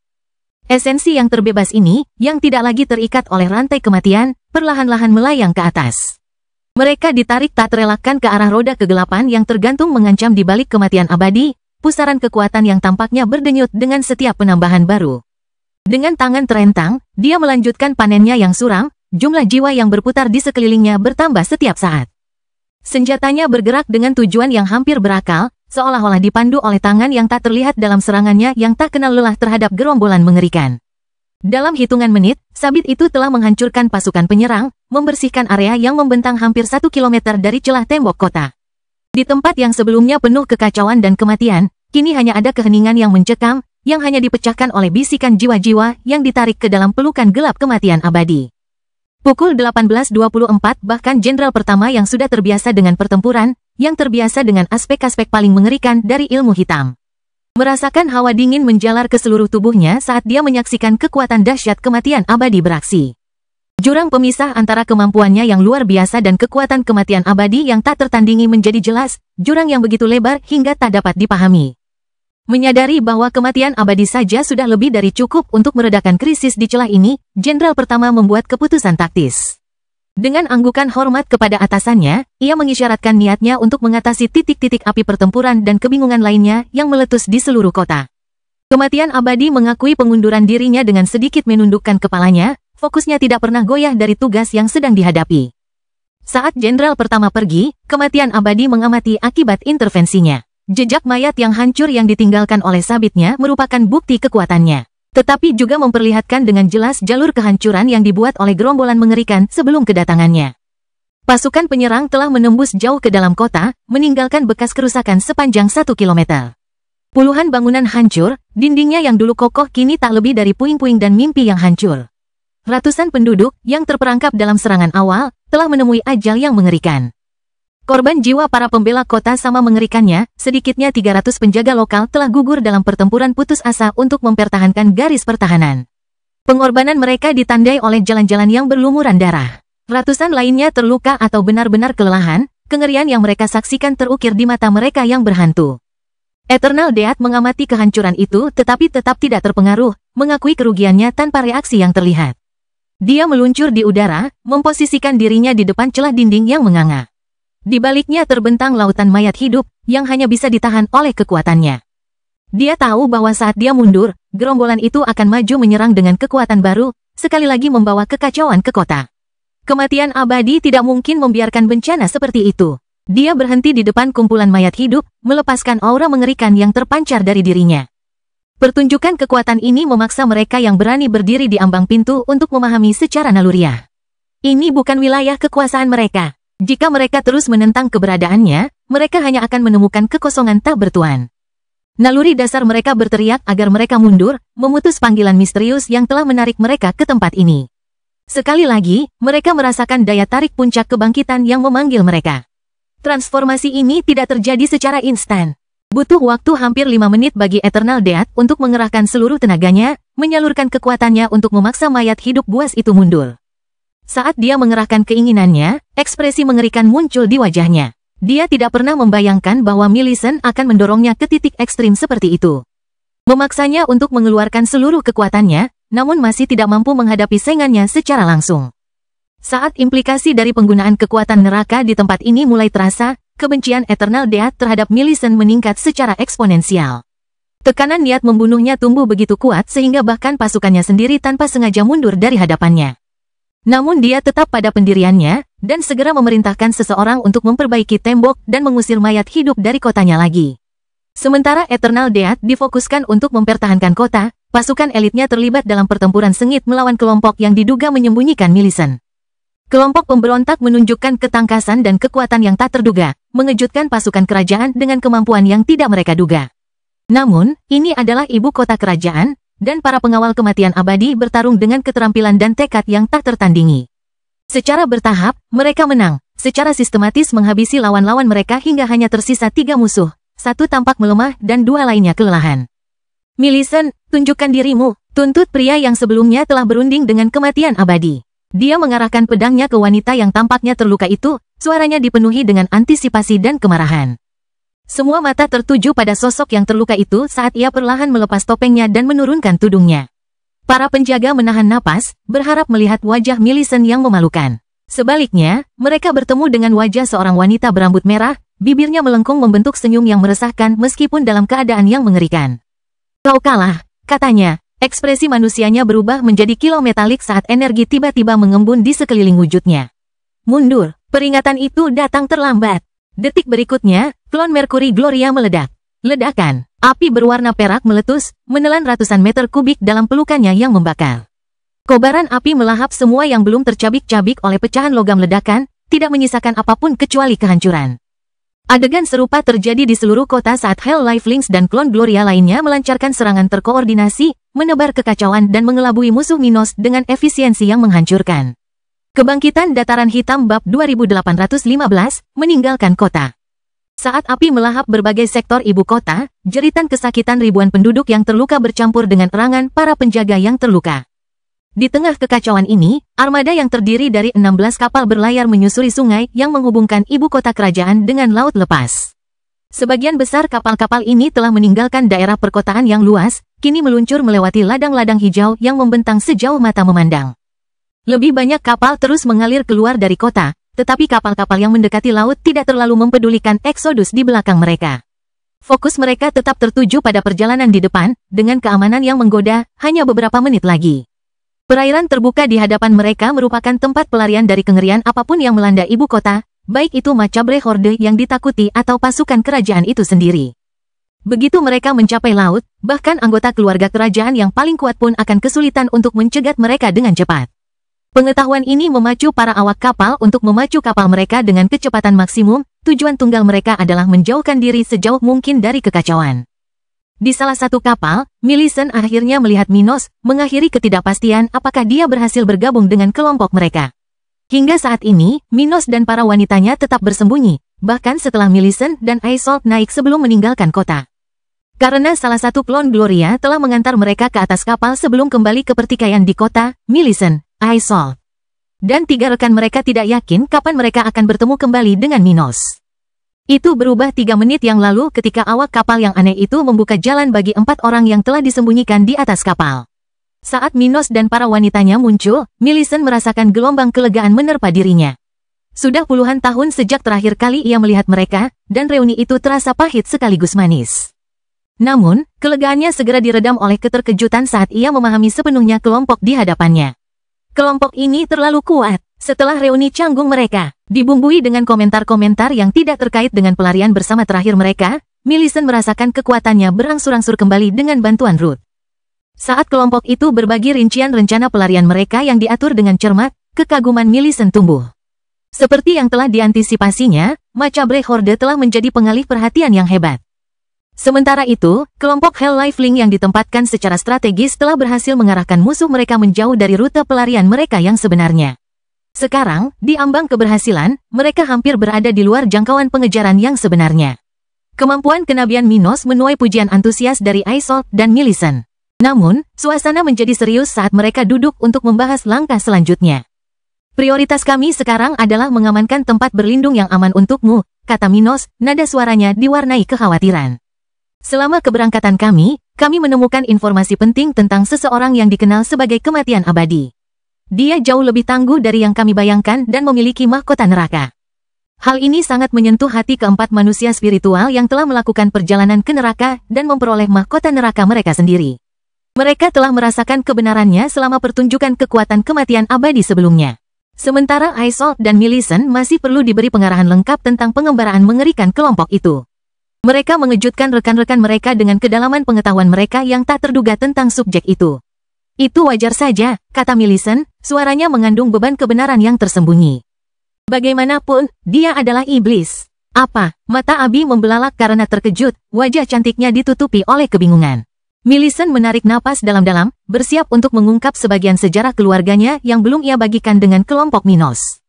Esensi yang terbebas ini, yang tidak lagi terikat oleh rantai kematian, perlahan-lahan melayang ke atas. Mereka ditarik tak terelakkan ke arah roda kegelapan yang tergantung mengancam di balik kematian abadi, pusaran kekuatan yang tampaknya berdenyut dengan setiap penambahan baru. Dengan tangan terentang, dia melanjutkan panennya yang suram, jumlah jiwa yang berputar di sekelilingnya bertambah setiap saat. Senjatanya bergerak dengan tujuan yang hampir berakal, seolah-olah dipandu oleh tangan yang tak terlihat dalam serangannya yang tak kenal lelah terhadap gerombolan mengerikan. Dalam hitungan menit, sabit itu telah menghancurkan pasukan penyerang, membersihkan area yang membentang hampir 1 kilometer dari celah tembok kota. Di tempat yang sebelumnya penuh kekacauan dan kematian, kini hanya ada keheningan yang mencekam, yang hanya dipecahkan oleh bisikan jiwa-jiwa yang ditarik ke dalam pelukan gelap kematian abadi. Pukul 18.24 bahkan jenderal pertama yang sudah terbiasa dengan pertempuran, yang terbiasa dengan aspek-aspek paling mengerikan dari ilmu hitam. Merasakan hawa dingin menjalar ke seluruh tubuhnya saat dia menyaksikan kekuatan dahsyat kematian abadi beraksi. Jurang pemisah antara kemampuannya yang luar biasa dan kekuatan kematian abadi yang tak tertandingi menjadi jelas, jurang yang begitu lebar hingga tak dapat dipahami. Menyadari bahwa kematian abadi saja sudah lebih dari cukup untuk meredakan krisis di celah ini, Jenderal pertama membuat keputusan taktis. Dengan anggukan hormat kepada atasannya, ia mengisyaratkan niatnya untuk mengatasi titik-titik api pertempuran dan kebingungan lainnya yang meletus di seluruh kota. Kematian abadi mengakui pengunduran dirinya dengan sedikit menundukkan kepalanya, fokusnya tidak pernah goyah dari tugas yang sedang dihadapi. Saat Jenderal pertama pergi, kematian abadi mengamati akibat intervensinya. Jejak mayat yang hancur yang ditinggalkan oleh sabitnya merupakan bukti kekuatannya. Tetapi juga memperlihatkan dengan jelas jalur kehancuran yang dibuat oleh gerombolan mengerikan sebelum kedatangannya. Pasukan penyerang telah menembus jauh ke dalam kota, meninggalkan bekas kerusakan sepanjang 1 kilometer. Puluhan bangunan hancur, dindingnya yang dulu kokoh kini tak lebih dari puing-puing dan mimpi yang hancur. Ratusan penduduk yang terperangkap dalam serangan awal telah menemui ajal yang mengerikan. Korban jiwa para pembela kota sama mengerikannya, sedikitnya 300 penjaga lokal telah gugur dalam pertempuran putus asa untuk mempertahankan garis pertahanan. Pengorbanan mereka ditandai oleh jalan-jalan yang berlumuran darah. Ratusan lainnya terluka atau benar-benar kelelahan, kengerian yang mereka saksikan terukir di mata mereka yang berhantu. Eternal Death mengamati kehancuran itu tetapi tetap tidak terpengaruh, mengakui kerugiannya tanpa reaksi yang terlihat. Dia meluncur di udara, memposisikan dirinya di depan celah dinding yang menganga. Di baliknya terbentang lautan mayat hidup, yang hanya bisa ditahan oleh kekuatannya. Dia tahu bahwa saat dia mundur, gerombolan itu akan maju menyerang dengan kekuatan baru, sekali lagi membawa kekacauan ke kota. Kematian abadi tidak mungkin membiarkan bencana seperti itu. Dia berhenti di depan kumpulan mayat hidup, melepaskan aura mengerikan yang terpancar dari dirinya. Pertunjukan kekuatan ini memaksa mereka yang berani berdiri di ambang pintu untuk memahami secara naluriah. Ini bukan wilayah kekuasaan mereka. Jika mereka terus menentang keberadaannya, mereka hanya akan menemukan kekosongan tak bertuan. Naluri dasar mereka berteriak agar mereka mundur, memutus panggilan misterius yang telah menarik mereka ke tempat ini. Sekali lagi, mereka merasakan daya tarik puncak kebangkitan yang memanggil mereka. Transformasi ini tidak terjadi secara instan. Butuh waktu hampir 5 menit bagi Eternal Death untuk mengerahkan seluruh tenaganya, menyalurkan kekuatannya untuk memaksa mayat hidup buas itu mundur. Saat dia mengerahkan keinginannya, ekspresi mengerikan muncul di wajahnya. Dia tidak pernah membayangkan bahwa Millicent akan mendorongnya ke titik ekstrim seperti itu. Memaksanya untuk mengeluarkan seluruh kekuatannya, namun masih tidak mampu menghadapi saingannya secara langsung. Saat implikasi dari penggunaan kekuatan neraka di tempat ini mulai terasa, kebencian Eternal Death terhadap Millicent meningkat secara eksponensial. Tekanan niat membunuhnya tumbuh begitu kuat sehingga bahkan pasukannya sendiri tanpa sengaja mundur dari hadapannya. Namun dia tetap pada pendiriannya, dan segera memerintahkan seseorang untuk memperbaiki tembok dan mengusir mayat hidup dari kotanya lagi. Sementara Eternal Death difokuskan untuk mempertahankan kota, pasukan elitnya terlibat dalam pertempuran sengit melawan kelompok yang diduga menyembunyikan Millicent. Kelompok pemberontak menunjukkan ketangkasan dan kekuatan yang tak terduga, mengejutkan pasukan kerajaan dengan kemampuan yang tidak mereka duga. Namun, ini adalah ibu kota kerajaan, dan para pengawal kematian abadi bertarung dengan keterampilan dan tekad yang tak tertandingi. Secara bertahap, mereka menang, secara sistematis menghabisi lawan-lawan mereka hingga hanya tersisa 3 musuh, 1 tampak melemah dan 2 lainnya kelelahan. Millicent, tunjukkan dirimu, tuntut pria yang sebelumnya telah berunding dengan kematian abadi. Dia mengarahkan pedangnya ke wanita yang tampaknya terluka itu, suaranya dipenuhi dengan antisipasi dan kemarahan. Semua mata tertuju pada sosok yang terluka itu saat ia perlahan melepas topengnya dan menurunkan tudungnya. Para penjaga menahan napas, berharap melihat wajah Millicent yang memalukan. Sebaliknya, mereka bertemu dengan wajah seorang wanita berambut merah, bibirnya melengkung membentuk senyum yang meresahkan meskipun dalam keadaan yang mengerikan. "Kau kalah," katanya. Ekspresi manusianya berubah menjadi kilau metalik saat energi tiba-tiba mengembun di sekeliling wujudnya. "Mundur." Peringatan itu datang terlambat. Detik berikutnya, klon Mercury Gloria meledak. Ledakan, api berwarna perak meletus, menelan ratusan meter kubik dalam pelukannya yang membakar. Kobaran api melahap semua yang belum tercabik-cabik oleh pecahan logam ledakan, tidak menyisakan apapun kecuali kehancuran. Adegan serupa terjadi di seluruh kota saat Hell Lifelings dan klon Gloria lainnya melancarkan serangan terkoordinasi, menebar kekacauan dan mengelabui musuh Minos dengan efisiensi yang menghancurkan. Kebangkitan Dataran Hitam Bab 2815, meninggalkan kota. Saat api melahap berbagai sektor ibu kota, jeritan kesakitan ribuan penduduk yang terluka bercampur dengan erangan para penjaga yang terluka. Di tengah kekacauan ini, armada yang terdiri dari 16 kapal berlayar menyusuri sungai yang menghubungkan ibu kota kerajaan dengan laut lepas. Sebagian besar kapal-kapal ini telah meninggalkan daerah perkotaan yang luas, kini meluncur melewati ladang-ladang hijau yang membentang sejauh mata memandang. Lebih banyak kapal terus mengalir keluar dari kota, tetapi kapal-kapal yang mendekati laut tidak terlalu mempedulikan eksodus di belakang mereka. Fokus mereka tetap tertuju pada perjalanan di depan, dengan keamanan yang menggoda, hanya beberapa menit lagi. Perairan terbuka di hadapan mereka merupakan tempat pelarian dari kengerian apapun yang melanda ibu kota, baik itu Macabre Horde yang ditakuti atau pasukan kerajaan itu sendiri. Begitu mereka mencapai laut, bahkan anggota keluarga kerajaan yang paling kuat pun akan kesulitan untuk mencegat mereka dengan cepat. Pengetahuan ini memacu para awak kapal untuk memacu kapal mereka dengan kecepatan maksimum, tujuan tunggal mereka adalah menjauhkan diri sejauh mungkin dari kekacauan. Di salah satu kapal, Millicent akhirnya melihat Minos, mengakhiri ketidakpastian apakah dia berhasil bergabung dengan kelompok mereka. Hingga saat ini, Minos dan para wanitanya tetap bersembunyi, bahkan setelah Millicent dan Isolde naik sebelum meninggalkan kota. Karena salah satu klon Gloria telah mengantar mereka ke atas kapal sebelum kembali ke pertikaian di kota, Millicent, Isolde, dan 3 rekan mereka tidak yakin kapan mereka akan bertemu kembali dengan Minos. Itu berubah 3 menit yang lalu ketika awak kapal yang aneh itu membuka jalan bagi 4 orang yang telah disembunyikan di atas kapal. Saat Minos dan para wanitanya muncul, Millicent merasakan gelombang kelegaan menerpa dirinya. Sudah puluhan tahun sejak terakhir kali ia melihat mereka, dan reuni itu terasa pahit sekaligus manis. Namun, kelegaannya segera diredam oleh keterkejutan saat ia memahami sepenuhnya kelompok di hadapannya. Kelompok ini terlalu kuat. Setelah reuni canggung mereka, dibumbui dengan komentar-komentar yang tidak terkait dengan pelarian bersama terakhir mereka, Millicent merasakan kekuatannya berangsur-angsur kembali dengan bantuan Ruth. Saat kelompok itu berbagi rincian rencana pelarian mereka yang diatur dengan cermat, kekaguman Millicent tumbuh. Seperti yang telah diantisipasinya, Macabre Horde telah menjadi pengalih perhatian yang hebat. Sementara itu, kelompok Hell Lifelink yang ditempatkan secara strategis telah berhasil mengarahkan musuh mereka menjauh dari rute pelarian mereka yang sebenarnya. Sekarang, di ambang keberhasilan, mereka hampir berada di luar jangkauan pengejaran yang sebenarnya. Kemampuan kenabian Minos menuai pujian antusias dari Isolde dan Millicent. Namun, suasana menjadi serius saat mereka duduk untuk membahas langkah selanjutnya. Prioritas kami sekarang adalah mengamankan tempat berlindung yang aman untukmu, kata Minos, nada suaranya diwarnai kekhawatiran. Selama keberangkatan kami menemukan informasi penting tentang seseorang yang dikenal sebagai kematian abadi. Dia jauh lebih tangguh dari yang kami bayangkan dan memiliki mahkota neraka. Hal ini sangat menyentuh hati keempat manusia spiritual yang telah melakukan perjalanan ke neraka dan memperoleh mahkota neraka mereka sendiri. Mereka telah merasakan kebenarannya selama pertunjukan kekuatan kematian abadi sebelumnya. Sementara Isolde dan Millicent masih perlu diberi pengarahan lengkap tentang pengembaraan mengerikan kelompok itu. Mereka mengejutkan rekan-rekan mereka dengan kedalaman pengetahuan mereka yang tak terduga tentang subjek itu. Itu wajar saja, kata Millicent, suaranya mengandung beban kebenaran yang tersembunyi. Bagaimanapun, dia adalah iblis. Apa? Mata Abi membelalak karena terkejut, wajah cantiknya ditutupi oleh kebingungan. Millicent menarik napas dalam-dalam, bersiap untuk mengungkap sebagian sejarah keluarganya yang belum ia bagikan dengan kelompok Minos.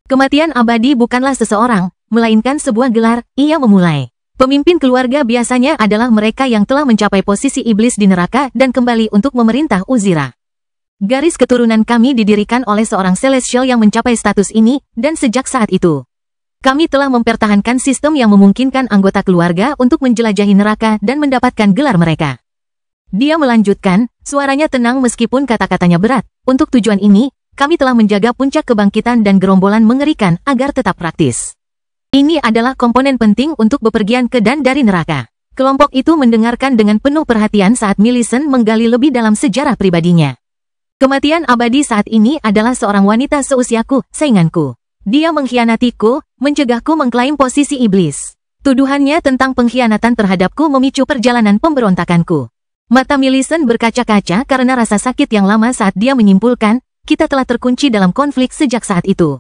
Kematian abadi bukanlah seseorang, melainkan sebuah gelar, ia memulai. Pemimpin keluarga biasanya adalah mereka yang telah mencapai posisi iblis di neraka dan kembali untuk memerintah Uzira. Garis keturunan kami didirikan oleh seorang Celestial yang mencapai status ini, dan sejak saat itu, kami telah mempertahankan sistem yang memungkinkan anggota keluarga untuk menjelajahi neraka dan mendapatkan gelar mereka. Dia melanjutkan, suaranya tenang meskipun kata-katanya berat. Untuk tujuan ini, kami telah menjaga puncak kebangkitan dan gerombolan mengerikan agar tetap praktis. Ini adalah komponen penting untuk bepergian ke dan dari neraka. Kelompok itu mendengarkan dengan penuh perhatian saat Millicent menggali lebih dalam sejarah pribadinya. Kematian abadi saat ini adalah seorang wanita seusiaku, sainganku. Dia mengkhianatiku, mencegahku mengklaim posisi iblis. Tuduhannya tentang pengkhianatan terhadapku memicu perjalanan pemberontakanku. Mata Millicent berkaca-kaca karena rasa sakit yang lama saat dia menyimpulkan, kita telah terkunci dalam konflik sejak saat itu.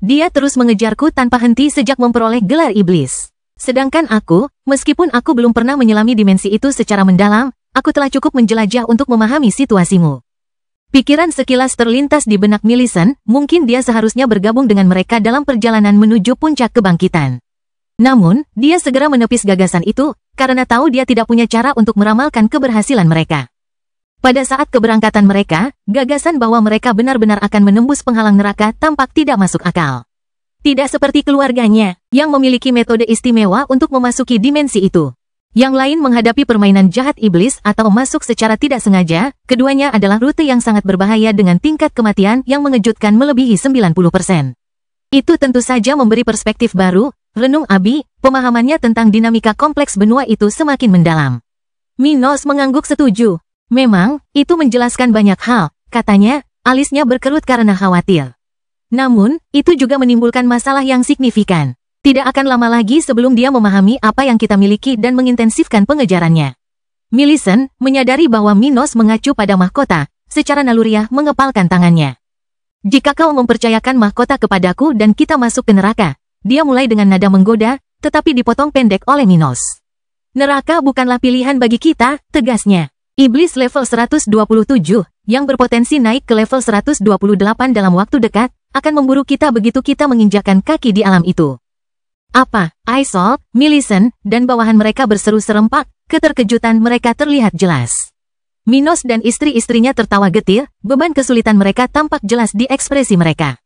Dia terus mengejarku tanpa henti sejak memperoleh gelar iblis. Sedangkan aku, meskipun aku belum pernah menyelami dimensi itu secara mendalam, aku telah cukup menjelajah untuk memahami situasimu. Pikiran sekilas terlintas di benak Millicent, mungkin dia seharusnya bergabung dengan mereka dalam perjalanan menuju puncak kebangkitan. Namun, dia segera menepis gagasan itu, karena tahu dia tidak punya cara untuk meramalkan keberhasilan mereka. Pada saat keberangkatan mereka, gagasan bahwa mereka benar-benar akan menembus penghalang neraka tampak tidak masuk akal. Tidak seperti keluarganya, yang memiliki metode istimewa untuk memasuki dimensi itu. Yang lain menghadapi permainan jahat iblis atau masuk secara tidak sengaja, keduanya adalah rute yang sangat berbahaya dengan tingkat kematian yang mengejutkan melebihi 90%. Itu tentu saja memberi perspektif baru, renung Abi, pemahamannya tentang dinamika kompleks benua itu semakin mendalam. Minos mengangguk setuju. Memang, itu menjelaskan banyak hal, katanya, alisnya berkerut karena khawatir. Namun, itu juga menimbulkan masalah yang signifikan. Tidak akan lama lagi sebelum dia memahami apa yang kita miliki dan mengintensifkan pengejarannya. Millicent menyadari bahwa Minos mengacu pada mahkota, secara naluriah mengepalkan tangannya. Jika kau mempercayakan mahkota kepadaku dan kita masuk ke neraka, dia mulai dengan nada menggoda, tetapi dipotong pendek oleh Minos. Neraka bukanlah pilihan bagi kita, tegasnya. Iblis level 127, yang berpotensi naik ke level 128 dalam waktu dekat, akan memburu kita begitu kita menginjakan kaki di alam itu. Apa? Isolde, Millicent, dan bawahan mereka berseru serempak, keterkejutan mereka terlihat jelas. Minos dan istri-istrinya tertawa getir, beban kesulitan mereka tampak jelas di ekspresi mereka.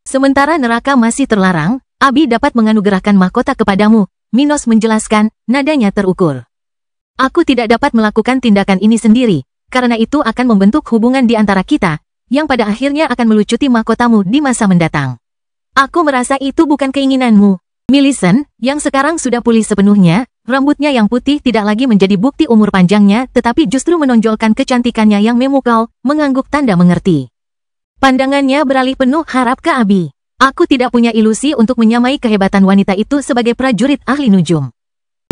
Sementara neraka masih terlarang, Abi dapat menganugerahkan mahkota kepadamu, Minos menjelaskan, nadanya terukur. Aku tidak dapat melakukan tindakan ini sendiri, karena itu akan membentuk hubungan di antara kita, yang pada akhirnya akan melucuti mahkotamu di masa mendatang. Aku merasa itu bukan keinginanmu. Millicent, yang sekarang sudah pulih sepenuhnya, rambutnya yang putih tidak lagi menjadi bukti umur panjangnya tetapi justru menonjolkan kecantikannya yang memukau, mengangguk tanda mengerti. Pandangannya beralih penuh harap ke Abi. Aku tidak punya ilusi untuk menyamai kehebatan wanita itu sebagai prajurit ahli nujum.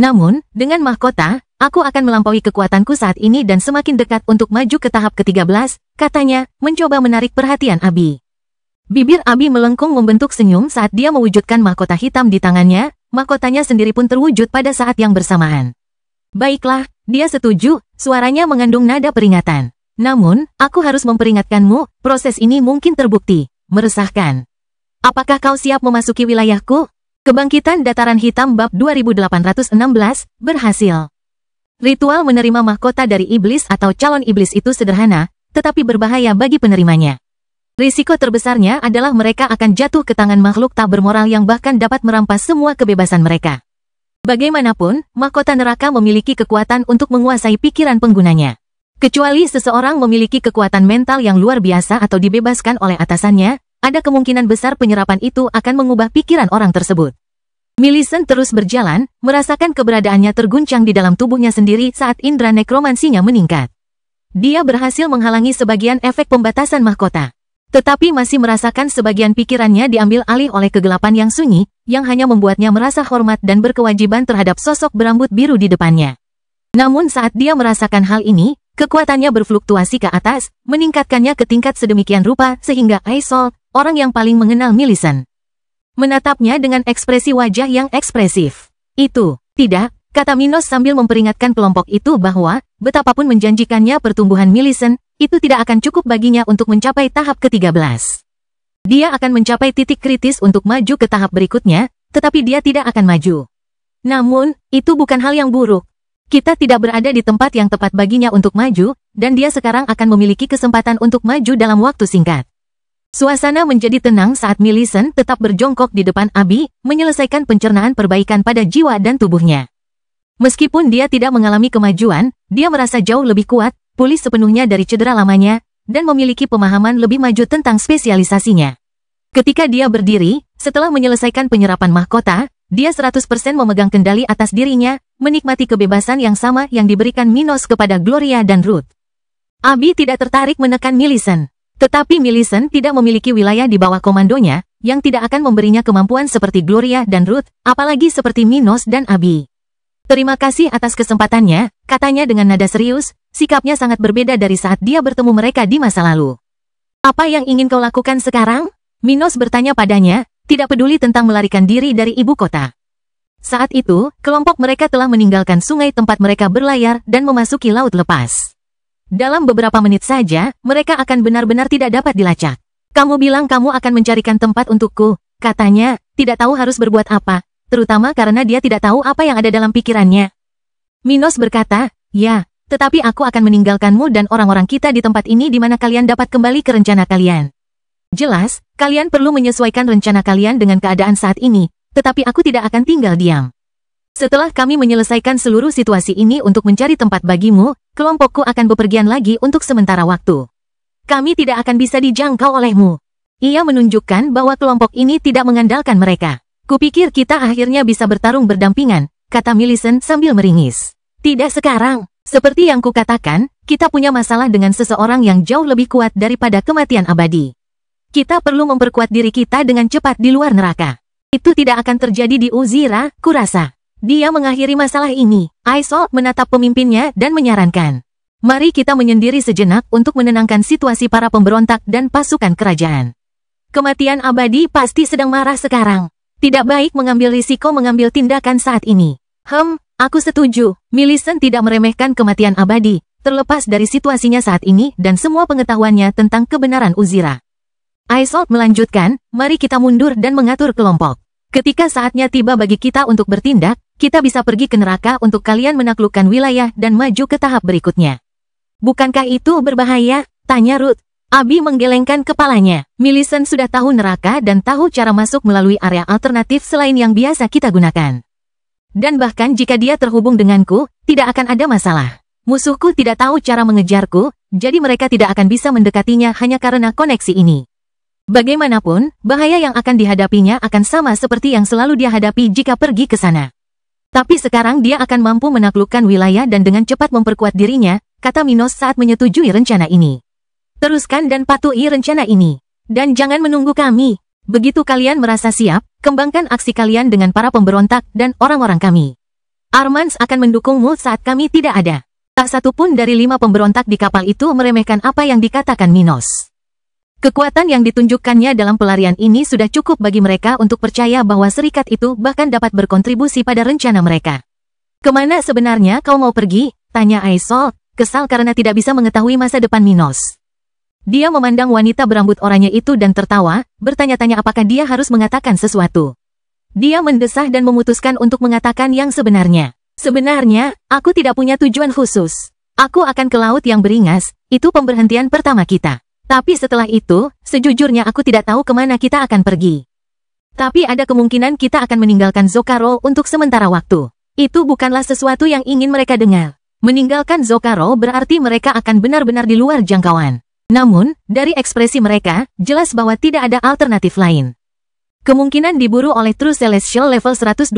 Namun, dengan mahkota, aku akan melampaui kekuatanku saat ini dan semakin dekat untuk maju ke tahap ke-13, katanya, mencoba menarik perhatian Abi. Bibir Abi melengkung membentuk senyum saat dia mewujudkan mahkota hitam di tangannya, mahkotanya sendiri pun terwujud pada saat yang bersamaan. Baiklah, dia setuju, suaranya mengandung nada peringatan. Namun, aku harus memperingatkanmu, proses ini mungkin terbukti meresahkan. Apakah kau siap memasuki wilayahku? Kebangkitan Dataran Hitam bab 2816 berhasil. Ritual menerima mahkota dari iblis atau calon iblis itu sederhana, tetapi berbahaya bagi penerimanya. Risiko terbesarnya adalah mereka akan jatuh ke tangan makhluk tak bermoral yang bahkan dapat merampas semua kebebasan mereka. Bagaimanapun, mahkota neraka memiliki kekuatan untuk menguasai pikiran penggunanya. Kecuali seseorang memiliki kekuatan mental yang luar biasa atau dibebaskan oleh atasannya, ada kemungkinan besar penyerapan itu akan mengubah pikiran orang tersebut. Millicent terus berjalan, merasakan keberadaannya terguncang di dalam tubuhnya sendiri saat indera nekromansinya meningkat. Dia berhasil menghalangi sebagian efek pembatasan mahkota. Tetapi masih merasakan sebagian pikirannya diambil alih oleh kegelapan yang sunyi, yang hanya membuatnya merasa hormat dan berkewajiban terhadap sosok berambut biru di depannya. Namun saat dia merasakan hal ini, kekuatannya berfluktuasi ke atas, meningkatkannya ke tingkat sedemikian rupa sehingga Isolde, orang yang paling mengenal Millicent, menatapnya dengan ekspresi wajah yang ekspresif. Itu, tidak, kata Minos sambil memperingatkan kelompok itu bahwa, betapapun menjanjikannya pertumbuhan Millicent, itu tidak akan cukup baginya untuk mencapai tahap ke-13. Dia akan mencapai titik kritis untuk maju ke tahap berikutnya, tetapi dia tidak akan maju. Namun, itu bukan hal yang buruk. Kita tidak berada di tempat yang tepat baginya untuk maju, dan dia sekarang akan memiliki kesempatan untuk maju dalam waktu singkat. Suasana menjadi tenang saat Millicent tetap berjongkok di depan Abi, menyelesaikan pencernaan perbaikan pada jiwa dan tubuhnya. Meskipun dia tidak mengalami kemajuan, dia merasa jauh lebih kuat, pulih sepenuhnya dari cedera lamanya, dan memiliki pemahaman lebih maju tentang spesialisasinya. Ketika dia berdiri, setelah menyelesaikan penyerapan mahkota, dia 100% memegang kendali atas dirinya, menikmati kebebasan yang sama yang diberikan Minos kepada Gloria dan Ruth. Abi tidak tertarik menekan Millicent. Tetapi Millicent tidak memiliki wilayah di bawah komandonya, yang tidak akan memberinya kemampuan seperti Gloria dan Ruth, apalagi seperti Minos dan Abi. Terima kasih atas kesempatannya, katanya dengan nada serius, sikapnya sangat berbeda dari saat dia bertemu mereka di masa lalu. Apa yang ingin kau lakukan sekarang? Minos bertanya padanya, tidak peduli tentang melarikan diri dari ibu kota. Saat itu, kelompok mereka telah meninggalkan sungai tempat mereka berlayar dan memasuki laut lepas. Dalam beberapa menit saja, mereka akan benar-benar tidak dapat dilacak. Kamu bilang kamu akan mencarikan tempat untukku, katanya, tidak tahu harus berbuat apa, terutama karena dia tidak tahu apa yang ada dalam pikirannya. Minos berkata, ya, tetapi aku akan meninggalkanmu dan orang-orang kita di tempat ini di mana kalian dapat kembali ke rencana kalian. Jelas, kalian perlu menyesuaikan rencana kalian dengan keadaan saat ini, tetapi aku tidak akan tinggal diam. Setelah kami menyelesaikan seluruh situasi ini untuk mencari tempat bagimu, kelompokku akan bepergian lagi untuk sementara waktu. Kami tidak akan bisa dijangkau olehmu. Ia menunjukkan bahwa kelompok ini tidak mengandalkan mereka. Kupikir kita akhirnya bisa bertarung berdampingan, kata Millicent sambil meringis. Tidak sekarang. Seperti yang kukatakan, kita punya masalah dengan seseorang yang jauh lebih kuat daripada kematian abadi. Kita perlu memperkuat diri kita dengan cepat di luar neraka. Itu tidak akan terjadi di Uzira, kurasa. Dia mengakhiri masalah ini. Aisol menatap pemimpinnya dan menyarankan. Mari kita menyendiri sejenak untuk menenangkan situasi para pemberontak dan pasukan kerajaan. Kematian abadi pasti sedang marah sekarang. Tidak baik mengambil risiko mengambil tindakan saat ini. Aku setuju. Millicent tidak meremehkan kematian abadi, terlepas dari situasinya saat ini dan semua pengetahuannya tentang kebenaran Uzira. Aisol melanjutkan, mari kita mundur dan mengatur kelompok. Ketika saatnya tiba bagi kita untuk bertindak, kita bisa pergi ke neraka untuk kalian menaklukkan wilayah dan maju ke tahap berikutnya. Bukankah itu berbahaya? Tanya Ruth. Abi menggelengkan kepalanya. Millicent sudah tahu neraka dan tahu cara masuk melalui area alternatif selain yang biasa kita gunakan. Dan bahkan jika dia terhubung denganku, tidak akan ada masalah. Musuhku tidak tahu cara mengejarku, jadi mereka tidak akan bisa mendekatinya hanya karena koneksi ini. Bagaimanapun, bahaya yang akan dihadapinya akan sama seperti yang selalu dia hadapi jika pergi ke sana. Tapi sekarang dia akan mampu menaklukkan wilayah dan dengan cepat memperkuat dirinya, kata Minos saat menyetujui rencana ini. Teruskan dan patuhi rencana ini. Dan jangan menunggu kami. Begitu kalian merasa siap, kembangkan aksi kalian dengan para pemberontak dan orang-orang kami. Armans akan mendukungmu saat kami tidak ada. Tak satu pun dari 5 pemberontak di kapal itu meremehkan apa yang dikatakan Minos. Kekuatan yang ditunjukkannya dalam pelarian ini sudah cukup bagi mereka untuk percaya bahwa serikat itu bahkan dapat berkontribusi pada rencana mereka. Kemana sebenarnya kau mau pergi? Tanya Aisol, kesal karena tidak bisa mengetahui masa depan Minos. Dia memandang wanita berambut oranye itu dan tertawa, bertanya-tanya apakah dia harus mengatakan sesuatu. Dia mendesah dan memutuskan untuk mengatakan yang sebenarnya. Sebenarnya, aku tidak punya tujuan khusus. Aku akan ke laut yang beringas, itu pemberhentian pertama kita. Tapi setelah itu, sejujurnya aku tidak tahu kemana kita akan pergi. Tapi ada kemungkinan kita akan meninggalkan Zokaro untuk sementara waktu. Itu bukanlah sesuatu yang ingin mereka dengar. Meninggalkan Zokaro berarti mereka akan benar-benar di luar jangkauan. Namun, dari ekspresi mereka, jelas bahwa tidak ada alternatif lain. Kemungkinan diburu oleh True Celestial level 128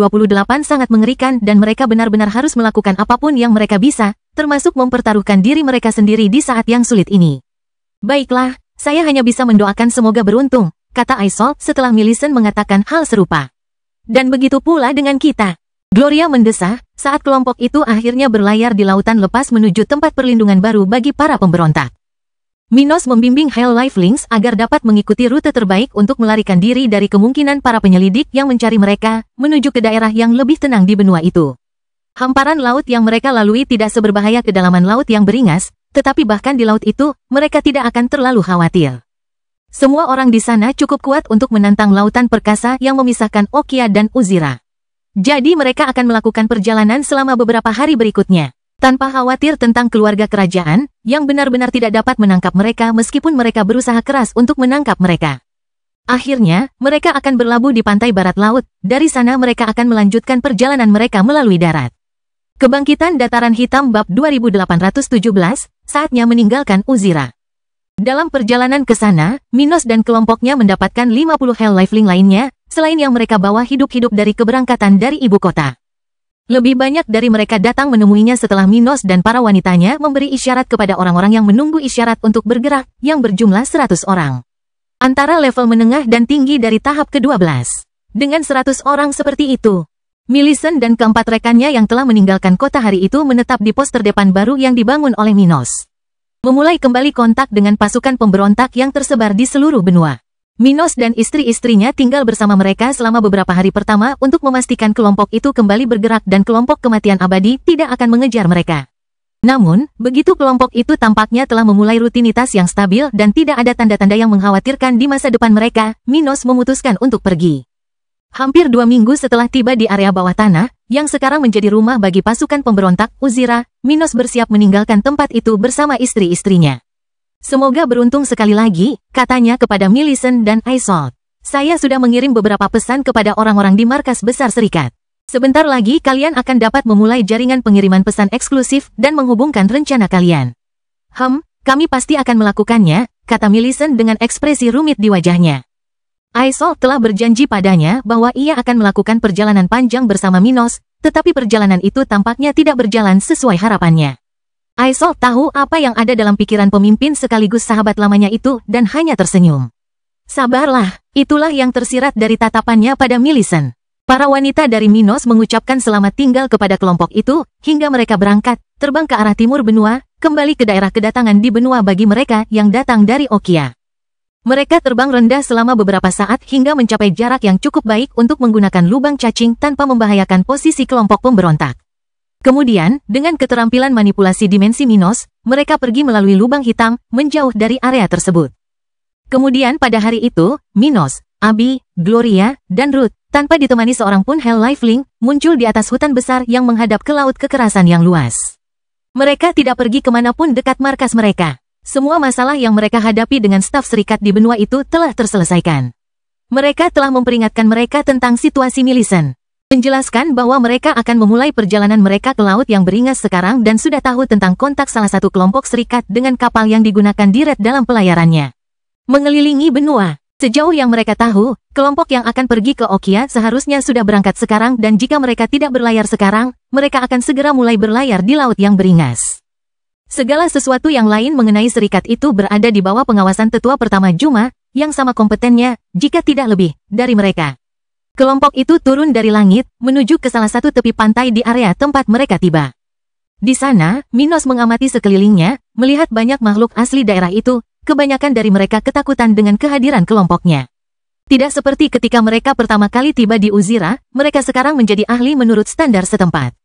sangat mengerikan dan mereka benar-benar harus melakukan apapun yang mereka bisa, termasuk mempertaruhkan diri mereka sendiri di saat yang sulit ini. Baiklah, saya hanya bisa mendoakan semoga beruntung, kata Aisol setelah Millicent mengatakan hal serupa. Dan begitu pula dengan kita. Gloria mendesah, saat kelompok itu akhirnya berlayar di lautan lepas menuju tempat perlindungan baru bagi para pemberontak. Minos membimbing Hell Lifelings agar dapat mengikuti rute terbaik untuk melarikan diri dari kemungkinan para penyelidik yang mencari mereka, menuju ke daerah yang lebih tenang di benua itu. Hamparan laut yang mereka lalui tidak seberbahaya kedalaman laut yang beringas, tetapi bahkan di laut itu, mereka tidak akan terlalu khawatir. Semua orang di sana cukup kuat untuk menantang lautan perkasa yang memisahkan Okia dan Uzira. Jadi mereka akan melakukan perjalanan selama beberapa hari berikutnya, tanpa khawatir tentang keluarga kerajaan, yang benar-benar tidak dapat menangkap mereka meskipun mereka berusaha keras untuk menangkap mereka. Akhirnya, mereka akan berlabuh di pantai barat laut, dari sana mereka akan melanjutkan perjalanan mereka melalui darat. Kebangkitan Dataran Hitam Bab 2817, saatnya meninggalkan Uzira. Dalam perjalanan ke sana, Minos dan kelompoknya mendapatkan 50 Hell Lifeling lainnya, selain yang mereka bawa hidup-hidup dari keberangkatan dari ibu kota. Lebih banyak dari mereka datang menemuinya setelah Minos dan para wanitanya memberi isyarat kepada orang-orang yang menunggu isyarat untuk bergerak, yang berjumlah 100 orang. Antara level menengah dan tinggi dari tahap ke-12. Dengan 100 orang seperti itu, Millicent dan keempat rekannya yang telah meninggalkan kota hari itu menetap di pos terdepan baru yang dibangun oleh Minos. Memulai kembali kontak dengan pasukan pemberontak yang tersebar di seluruh benua. Minos dan istri-istrinya tinggal bersama mereka selama beberapa hari pertama untuk memastikan kelompok itu kembali bergerak dan kelompok kematian abadi tidak akan mengejar mereka. Namun, begitu kelompok itu tampaknya telah memulai rutinitas yang stabil dan tidak ada tanda-tanda yang mengkhawatirkan di masa depan mereka, Minos memutuskan untuk pergi. Hampir 2 minggu setelah tiba di area bawah tanah, yang sekarang menjadi rumah bagi pasukan pemberontak Uzira, Minos bersiap meninggalkan tempat itu bersama istri-istrinya. Semoga beruntung sekali lagi, katanya kepada Millicent dan Isolde. Saya sudah mengirim beberapa pesan kepada orang-orang di markas besar serikat. Sebentar lagi kalian akan dapat memulai jaringan pengiriman pesan eksklusif dan menghubungkan rencana kalian. Kami pasti akan melakukannya, kata Millicent dengan ekspresi rumit di wajahnya. Isolde telah berjanji padanya bahwa ia akan melakukan perjalanan panjang bersama Minos, tetapi perjalanan itu tampaknya tidak berjalan sesuai harapannya. Isolde tahu apa yang ada dalam pikiran pemimpin sekaligus sahabat lamanya itu dan hanya tersenyum. Sabarlah, itulah yang tersirat dari tatapannya pada Millicent. Para wanita dari Minos mengucapkan selamat tinggal kepada kelompok itu, hingga mereka berangkat, terbang ke arah timur benua, kembali ke daerah kedatangan di benua bagi mereka yang datang dari Okia. Mereka terbang rendah selama beberapa saat hingga mencapai jarak yang cukup baik untuk menggunakan lubang cacing tanpa membahayakan posisi kelompok pemberontak. Kemudian, dengan keterampilan manipulasi dimensi Minos, mereka pergi melalui lubang hitam, menjauh dari area tersebut. Kemudian pada hari itu, Minos, Abby, Gloria, dan Ruth, tanpa ditemani seorang pun Hell Lifelink, muncul di atas hutan besar yang menghadap ke laut kekerasan yang luas. Mereka tidak pergi kemanapun dekat markas mereka. Semua masalah yang mereka hadapi dengan staf serikat di benua itu telah terselesaikan. Mereka telah memperingatkan mereka tentang situasi Millicent. Menjelaskan bahwa mereka akan memulai perjalanan mereka ke laut yang beringas sekarang dan sudah tahu tentang kontak salah satu kelompok serikat dengan kapal yang digunakan di Red dalam pelayarannya. Mengelilingi benua. Sejauh yang mereka tahu, kelompok yang akan pergi ke Okia seharusnya sudah berangkat sekarang dan jika mereka tidak berlayar sekarang, mereka akan segera mulai berlayar di laut yang beringas. Segala sesuatu yang lain mengenai serikat itu berada di bawah pengawasan tetua pertama Juma, yang sama kompetennya, jika tidak lebih, dari mereka. Kelompok itu turun dari langit, menuju ke salah satu tepi pantai di area tempat mereka tiba. Di sana, Minos mengamati sekelilingnya, melihat banyak makhluk asli daerah itu. Kebanyakan dari mereka ketakutan dengan kehadiran kelompoknya. Tidak seperti ketika mereka pertama kali tiba di Uzira, mereka sekarang menjadi ahli menurut standar setempat.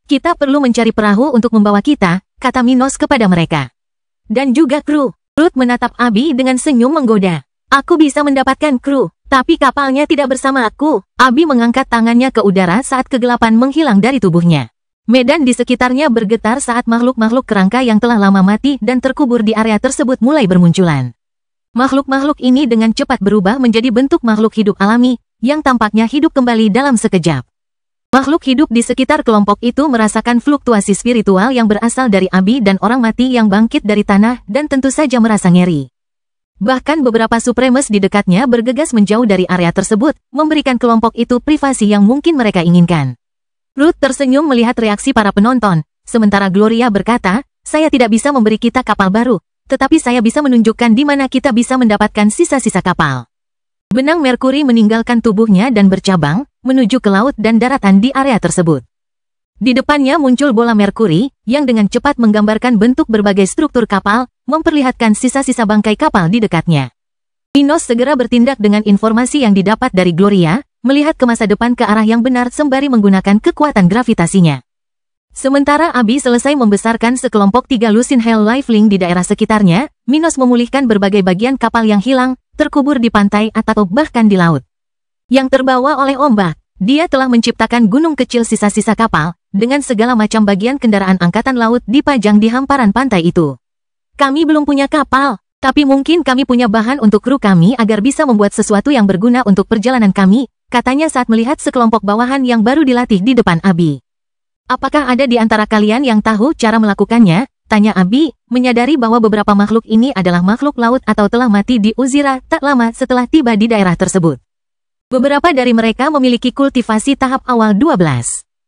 Kita perlu mencari perahu untuk membawa kita, kata Minos kepada mereka. Dan juga kru. Ruth menatap Abby dengan senyum menggoda. Aku bisa mendapatkan kru, tapi kapalnya tidak bersama aku. Abby mengangkat tangannya ke udara saat kegelapan menghilang dari tubuhnya. Medan di sekitarnya bergetar saat makhluk-makhluk kerangka yang telah lama mati dan terkubur di area tersebut mulai bermunculan. Makhluk-makhluk ini dengan cepat berubah menjadi bentuk makhluk hidup alami, yang tampaknya hidup kembali dalam sekejap. Makhluk hidup di sekitar kelompok itu merasakan fluktuasi spiritual yang berasal dari Abby dan orang mati yang bangkit dari tanah dan tentu saja merasa ngeri. Bahkan beberapa supremes di dekatnya bergegas menjauh dari area tersebut, memberikan kelompok itu privasi yang mungkin mereka inginkan. Ruth tersenyum melihat reaksi para penonton, sementara Gloria berkata, saya tidak bisa memberi kita kapal baru, tetapi saya bisa menunjukkan di mana kita bisa mendapatkan sisa-sisa kapal. Benang Merkuri meninggalkan tubuhnya dan bercabang, menuju ke laut dan daratan di area tersebut. Di depannya muncul bola Merkuri, yang dengan cepat menggambarkan bentuk berbagai struktur kapal, memperlihatkan sisa-sisa bangkai kapal di dekatnya. Minos segera bertindak dengan informasi yang didapat dari Gloria, melihat ke masa depan ke arah yang benar sembari menggunakan kekuatan gravitasinya. Sementara Abby selesai membesarkan sekelompok 3 lusin Hell Lifelink di daerah sekitarnya, Minos memulihkan berbagai bagian kapal yang hilang, terkubur di pantai atau bahkan di laut. Yang terbawa oleh ombak, dia telah menciptakan gunung kecil sisa-sisa kapal, dengan segala macam bagian kendaraan angkatan laut dipajang di hamparan pantai itu. Kami belum punya kapal, tapi mungkin kami punya bahan untuk kru kami agar bisa membuat sesuatu yang berguna untuk perjalanan kami, katanya saat melihat sekelompok bawahan yang baru dilatih di depan Abby. Apakah ada di antara kalian yang tahu cara melakukannya? Tanya Abby, menyadari bahwa beberapa makhluk ini adalah makhluk laut atau telah mati di Uzira tak lama setelah tiba di daerah tersebut. Beberapa dari mereka memiliki kultivasi tahap awal 12.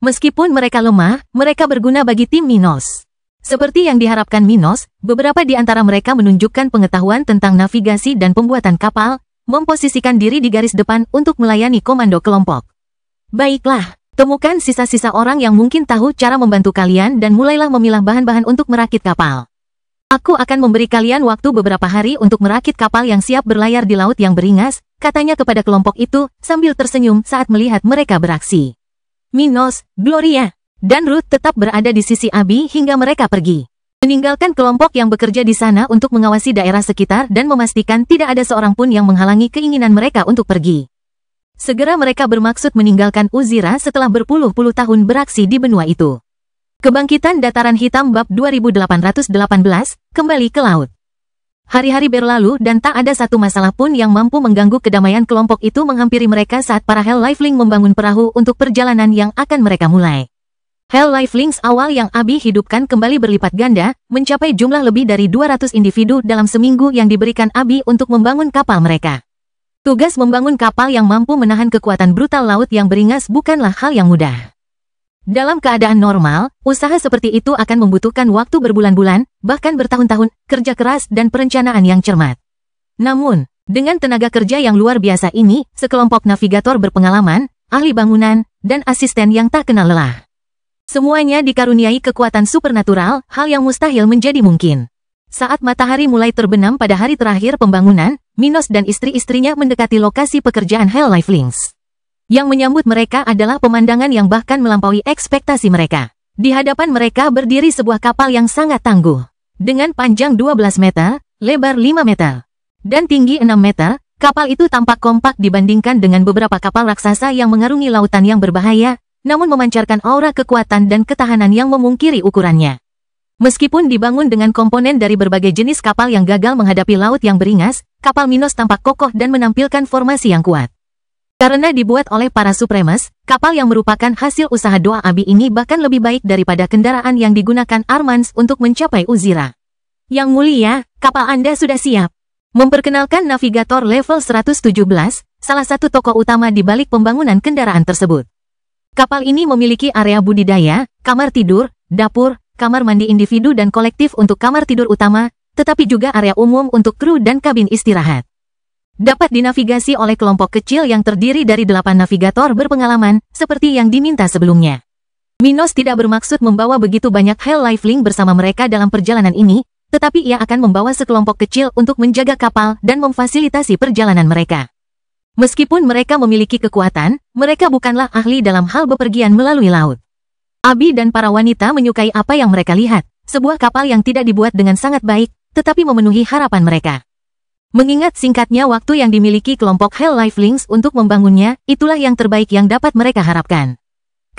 Meskipun mereka lemah, mereka berguna bagi tim Minos. Seperti yang diharapkan Minos, beberapa di antara mereka menunjukkan pengetahuan tentang navigasi dan pembuatan kapal, memposisikan diri di garis depan untuk melayani komando kelompok. Baiklah, temukan sisa-sisa orang yang mungkin tahu cara membantu kalian dan mulailah memilah bahan-bahan untuk merakit kapal. Aku akan memberi kalian waktu beberapa hari untuk merakit kapal yang siap berlayar di laut yang beringas, katanya kepada kelompok itu, sambil tersenyum saat melihat mereka beraksi. Minos, Gloria, dan Ruth tetap berada di sisi Abby hingga mereka pergi. Meninggalkan kelompok yang bekerja di sana untuk mengawasi daerah sekitar dan memastikan tidak ada seorang pun yang menghalangi keinginan mereka untuk pergi. Segera mereka bermaksud meninggalkan Uzira setelah berpuluh-puluh tahun beraksi di benua itu. Kebangkitan Dataran Hitam Bab 2818, kembali ke laut. Hari-hari berlalu dan tak ada satu masalah pun yang mampu mengganggu kedamaian kelompok itu menghampiri mereka saat para Hell Lifelink membangun perahu untuk perjalanan yang akan mereka mulai. Hell Lifelings awal yang Abi hidupkan kembali berlipat ganda, mencapai jumlah lebih dari 200 individu dalam seminggu yang diberikan Abi untuk membangun kapal mereka. Tugas membangun kapal yang mampu menahan kekuatan brutal laut yang beringas bukanlah hal yang mudah. Dalam keadaan normal, usaha seperti itu akan membutuhkan waktu berbulan-bulan, bahkan bertahun-tahun, kerja keras dan perencanaan yang cermat. Namun, dengan tenaga kerja yang luar biasa ini, sekelompok navigator berpengalaman, ahli bangunan, dan asisten yang tak kenal lelah. Semuanya dikaruniai kekuatan supernatural, hal yang mustahil menjadi mungkin. Saat matahari mulai terbenam pada hari terakhir pembangunan, Minos dan istri-istrinya mendekati lokasi pekerjaan Hell Lifelings. Yang menyambut mereka adalah pemandangan yang bahkan melampaui ekspektasi mereka. Di hadapan mereka berdiri sebuah kapal yang sangat tangguh. Dengan panjang 12 meter, lebar 5 meter, dan tinggi 6 meter, kapal itu tampak kompak dibandingkan dengan beberapa kapal raksasa yang mengarungi lautan yang berbahaya, namun memancarkan aura kekuatan dan ketahanan yang memungkiri ukurannya. Meskipun dibangun dengan komponen dari berbagai jenis kapal yang gagal menghadapi laut yang beringas, kapal Minos tampak kokoh dan menampilkan formasi yang kuat. Karena dibuat oleh para Supremes, kapal yang merupakan hasil usaha doa Abi ini bahkan lebih baik daripada kendaraan yang digunakan Armans untuk mencapai Uzira. Yang mulia, kapal Anda sudah siap. Memperkenalkan navigator level 117, salah satu tokoh utama di balik pembangunan kendaraan tersebut. Kapal ini memiliki area budidaya, kamar tidur, dapur, kamar mandi individu dan kolektif untuk kamar tidur utama, tetapi juga area umum untuk kru dan kabin istirahat. Dapat dinavigasi oleh kelompok kecil yang terdiri dari 8 navigator berpengalaman, seperti yang diminta sebelumnya. Minos tidak bermaksud membawa begitu banyak Hell Lifelink bersama mereka dalam perjalanan ini, tetapi ia akan membawa sekelompok kecil untuk menjaga kapal dan memfasilitasi perjalanan mereka. Meskipun mereka memiliki kekuatan, mereka bukanlah ahli dalam hal bepergian melalui laut. Abi dan para wanita menyukai apa yang mereka lihat, sebuah kapal yang tidak dibuat dengan sangat baik, tetapi memenuhi harapan mereka. Mengingat singkatnya waktu yang dimiliki kelompok Hell Lifelings untuk membangunnya, itulah yang terbaik yang dapat mereka harapkan.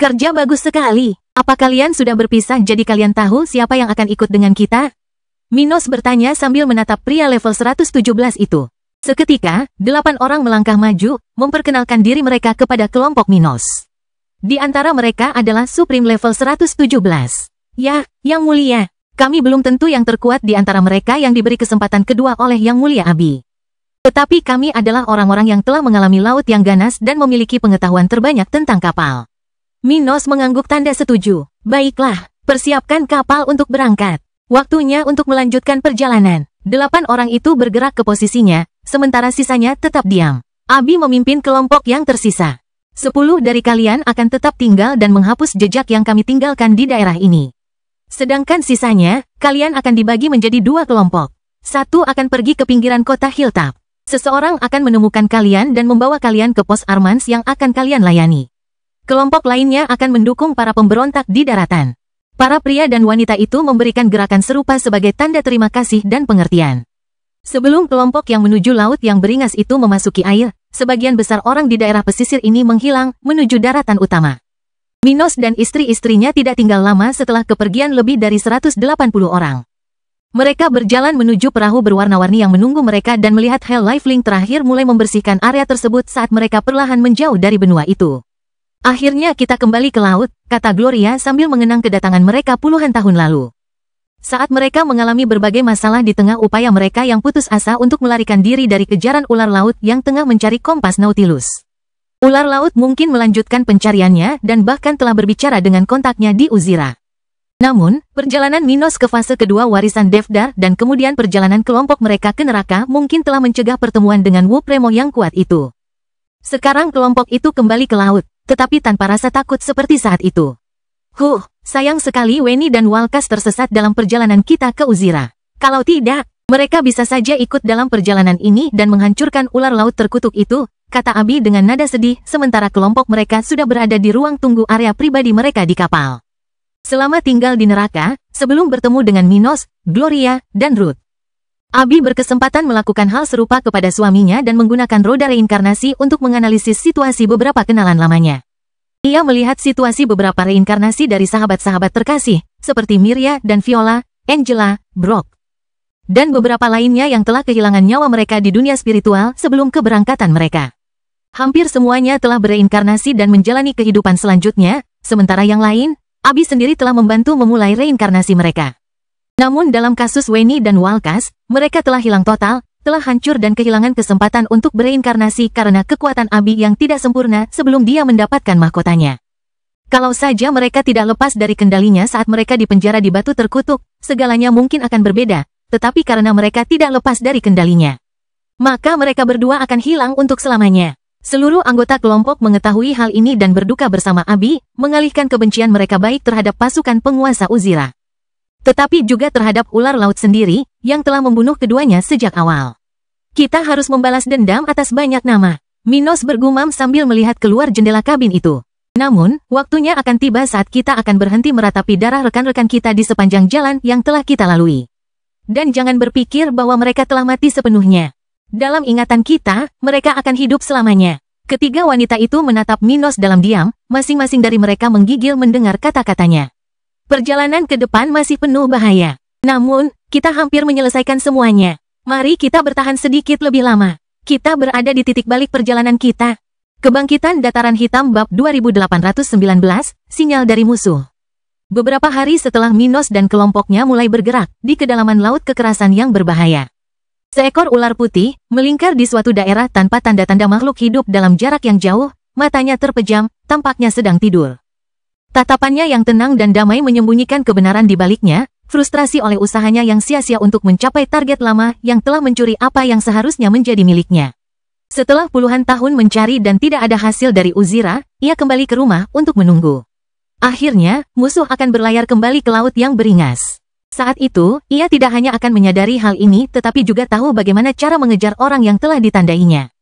Kerja bagus sekali. Apa kalian sudah berpisah jadi kalian tahu siapa yang akan ikut dengan kita? Minos bertanya sambil menatap pria level 117 itu. Seketika, 8 orang melangkah maju, memperkenalkan diri mereka kepada kelompok Minos. Di antara mereka adalah Supreme level 117. Ya, Yang Mulia. Kami belum tentu yang terkuat di antara mereka yang diberi kesempatan kedua oleh Yang Mulia Abi. Tetapi kami adalah orang-orang yang telah mengalami laut yang ganas dan memiliki pengetahuan terbanyak tentang kapal. Minos mengangguk tanda setuju. Baiklah, persiapkan kapal untuk berangkat. Waktunya untuk melanjutkan perjalanan. 8 orang itu bergerak ke posisinya, sementara sisanya tetap diam. Abi memimpin kelompok yang tersisa. 10 dari kalian akan tetap tinggal dan menghapus jejak yang kami tinggalkan di daerah ini. Sedangkan sisanya, kalian akan dibagi menjadi 2 kelompok. Satu akan pergi ke pinggiran kota Hilltop. Seseorang akan menemukan kalian dan membawa kalian ke pos Armans yang akan kalian layani. Kelompok lainnya akan mendukung para pemberontak di daratan. Para pria dan wanita itu memberikan gerakan serupa sebagai tanda terima kasih dan pengertian. Sebelum kelompok yang menuju laut yang beringas itu memasuki air, sebagian besar orang di daerah pesisir ini menghilang menuju daratan utama. Minos dan istri-istrinya tidak tinggal lama setelah kepergian lebih dari 180 orang. Mereka berjalan menuju perahu berwarna-warni yang menunggu mereka dan melihat Hell Lifelink terakhir mulai membersihkan area tersebut saat mereka perlahan menjauh dari benua itu. Akhirnya kita kembali ke laut, kata Gloria sambil mengenang kedatangan mereka puluhan tahun lalu. Saat mereka mengalami berbagai masalah di tengah upaya mereka yang putus asa untuk melarikan diri dari kejaran ular laut yang tengah mencari kompas Nautilus. Ular laut mungkin melanjutkan pencariannya dan bahkan telah berbicara dengan kontaknya di Uzira. Namun, perjalanan Minos ke fase kedua warisan Devdar dan kemudian perjalanan kelompok mereka ke neraka mungkin telah mencegah pertemuan dengan Wu Premo yang kuat itu. Sekarang kelompok itu kembali ke laut, tetapi tanpa rasa takut seperti saat itu. Sayang sekali Weni dan Walkas tersesat dalam perjalanan kita ke Uzira. Kalau tidak, mereka bisa saja ikut dalam perjalanan ini dan menghancurkan ular laut terkutuk itu, kata Abi dengan nada sedih, sementara kelompok mereka sudah berada di ruang tunggu area pribadi mereka di kapal. Selama tinggal di neraka, sebelum bertemu dengan Minos, Gloria, dan Ruth, Abi berkesempatan melakukan hal serupa kepada suaminya dan menggunakan roda reinkarnasi untuk menganalisis situasi beberapa kenalan lamanya. Ia melihat situasi beberapa reinkarnasi dari sahabat-sahabat terkasih, seperti Miria dan Viola, Angela, Brock. dan beberapa lainnya yang telah kehilangan nyawa mereka di dunia spiritual sebelum keberangkatan mereka. Hampir semuanya telah bereinkarnasi dan menjalani kehidupan selanjutnya, sementara yang lain, Abi sendiri telah membantu memulai reinkarnasi mereka. Namun dalam kasus Weni dan Walkas, mereka telah hilang total, telah hancur dan kehilangan kesempatan untuk bereinkarnasi karena kekuatan Abi yang tidak sempurna sebelum dia mendapatkan mahkotanya. Kalau saja mereka tidak lepas dari kendalinya saat mereka dipenjara di batu terkutuk, segalanya mungkin akan berbeda, tetapi karena mereka tidak lepas dari kendalinya, maka mereka berdua akan hilang untuk selamanya. Seluruh anggota kelompok mengetahui hal ini dan berduka bersama Abi, mengalihkan kebencian mereka baik terhadap pasukan penguasa Uzira, tetapi juga terhadap ular laut sendiri, yang telah membunuh keduanya sejak awal. Kita harus membalas dendam atas banyak nama, Minos bergumam sambil melihat keluar jendela kabin itu. Namun, waktunya akan tiba saat kita akan berhenti meratapi darah rekan-rekan kita di sepanjang jalan yang telah kita lalui. Dan jangan berpikir bahwa mereka telah mati sepenuhnya. Dalam ingatan kita, mereka akan hidup selamanya. Ketiga wanita itu menatap Minos dalam diam, masing-masing dari mereka menggigil mendengar kata-katanya. Perjalanan ke depan masih penuh bahaya. Namun, kita hampir menyelesaikan semuanya. Mari kita bertahan sedikit lebih lama. Kita berada di titik balik perjalanan kita. Kebangkitan Dataran Hitam Bab 2819, Sinyal dari Musuh. Beberapa hari setelah Minos dan kelompoknya mulai bergerak di kedalaman laut kekerasan yang berbahaya, seekor ular putih melingkar di suatu daerah tanpa tanda-tanda makhluk hidup dalam jarak yang jauh, matanya terpejam, tampaknya sedang tidur. Tatapannya yang tenang dan damai menyembunyikan kebenaran di baliknya, frustrasi oleh usahanya yang sia-sia untuk mencapai target lama yang telah mencuri apa yang seharusnya menjadi miliknya. Setelah puluhan tahun mencari dan tidak ada hasil dari Uzira, ia kembali ke rumah untuk menunggu. Akhirnya, musuh akan berlayar kembali ke laut yang beringas. Saat itu, ia tidak hanya akan menyadari hal ini tetapi juga tahu bagaimana cara mengejar orang yang telah ditandainya.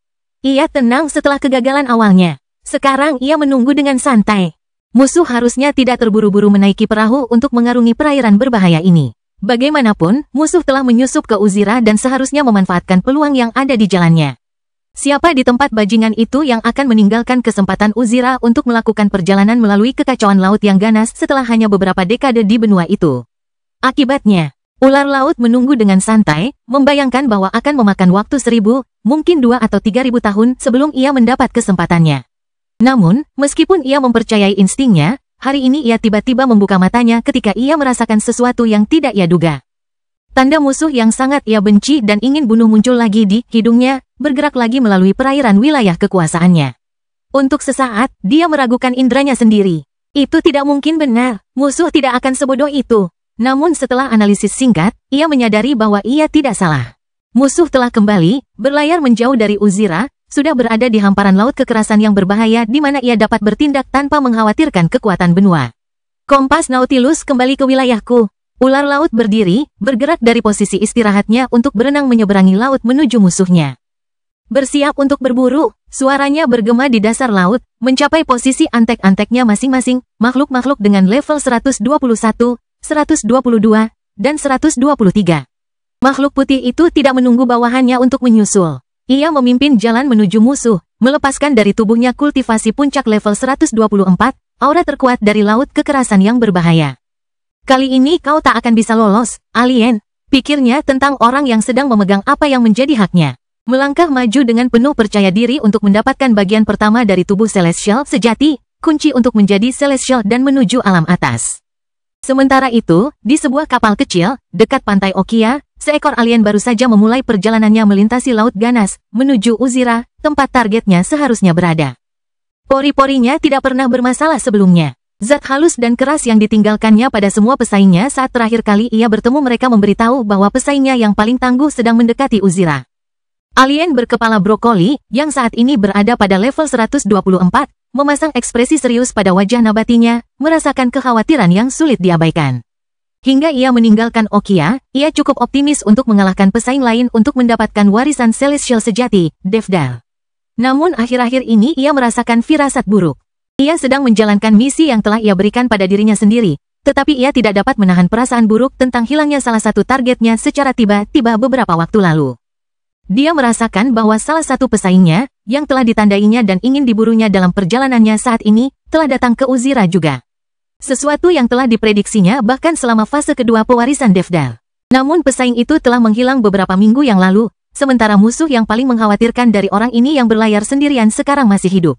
Ia tenang setelah kegagalan awalnya. Sekarang ia menunggu dengan santai. Musuh harusnya tidak terburu-buru menaiki perahu untuk mengarungi perairan berbahaya ini. Bagaimanapun, musuh telah menyusup ke Uzira dan seharusnya memanfaatkan peluang yang ada di jalannya. Siapa di tempat bajingan itu yang akan meninggalkan kesempatan Uzira untuk melakukan perjalanan melalui kekacauan laut yang ganas setelah hanya beberapa dekade di benua itu? Akibatnya, ular laut menunggu dengan santai, membayangkan bahwa akan memakan waktu 1000, mungkin 2 atau 3000 tahun sebelum ia mendapat kesempatannya. Namun, meskipun ia mempercayai instingnya, hari ini ia tiba-tiba membuka matanya ketika ia merasakan sesuatu yang tidak ia duga. Tanda musuh yang sangat ia benci dan ingin bunuh muncul lagi di hidungnya, bergerak lagi melalui perairan wilayah kekuasaannya. Untuk sesaat, dia meragukan indranya sendiri. Itu tidak mungkin benar, musuh tidak akan sebodoh itu. Namun setelah analisis singkat, ia menyadari bahwa ia tidak salah. Musuh telah kembali, berlayar menjauh dari Uzira, sudah berada di hamparan laut kekerasan yang berbahaya di mana ia dapat bertindak tanpa mengkhawatirkan kekuatan benua. Kompas Nautilus kembali ke wilayahku. Ular laut berdiri, bergerak dari posisi istirahatnya untuk berenang menyeberangi laut menuju musuhnya. Bersiap untuk berburu, suaranya bergema di dasar laut, mencapai posisi antek-anteknya masing-masing, makhluk-makhluk dengan level 121, 122, dan 123. Makhluk putih itu tidak menunggu bawahannya untuk menyusul. Ia memimpin jalan menuju musuh, melepaskan dari tubuhnya kultivasi puncak level 124, aura terkuat dari laut kekerasan yang berbahaya. Kali ini kau tak akan bisa lolos, alien, pikirnya tentang orang yang sedang memegang apa yang menjadi haknya. Melangkah maju dengan penuh percaya diri untuk mendapatkan bagian pertama dari tubuh Celestial sejati, kunci untuk menjadi Celestial dan menuju alam atas. Sementara itu, di sebuah kapal kecil, dekat pantai Okia, seekor alien baru saja memulai perjalanannya melintasi laut ganas, menuju Uzira, tempat targetnya seharusnya berada. Pori-porinya tidak pernah bermasalah sebelumnya. Zat halus dan keras yang ditinggalkannya pada semua pesaingnya saat terakhir kali ia bertemu mereka memberitahu bahwa pesaingnya yang paling tangguh sedang mendekati Uzira. Alien berkepala brokoli, yang saat ini berada pada level 124, memasang ekspresi serius pada wajah nabatinya, merasakan kekhawatiran yang sulit diabaikan. Hingga ia meninggalkan Okia, ia cukup optimis untuk mengalahkan pesaing lain untuk mendapatkan warisan Celestial sejati, Devdal. Namun akhir-akhir ini ia merasakan firasat buruk. Ia sedang menjalankan misi yang telah ia berikan pada dirinya sendiri, tetapi ia tidak dapat menahan perasaan buruk tentang hilangnya salah satu targetnya secara tiba-tiba beberapa waktu lalu. Dia merasakan bahwa salah satu pesaingnya, yang telah ditandainya dan ingin diburunya dalam perjalanannya saat ini, telah datang ke Uzira juga. Sesuatu yang telah diprediksinya bahkan selama fase kedua pewarisan Devdal. Namun pesaing itu telah menghilang beberapa minggu yang lalu, sementara musuh yang paling mengkhawatirkan dari orang ini yang berlayar sendirian sekarang masih hidup.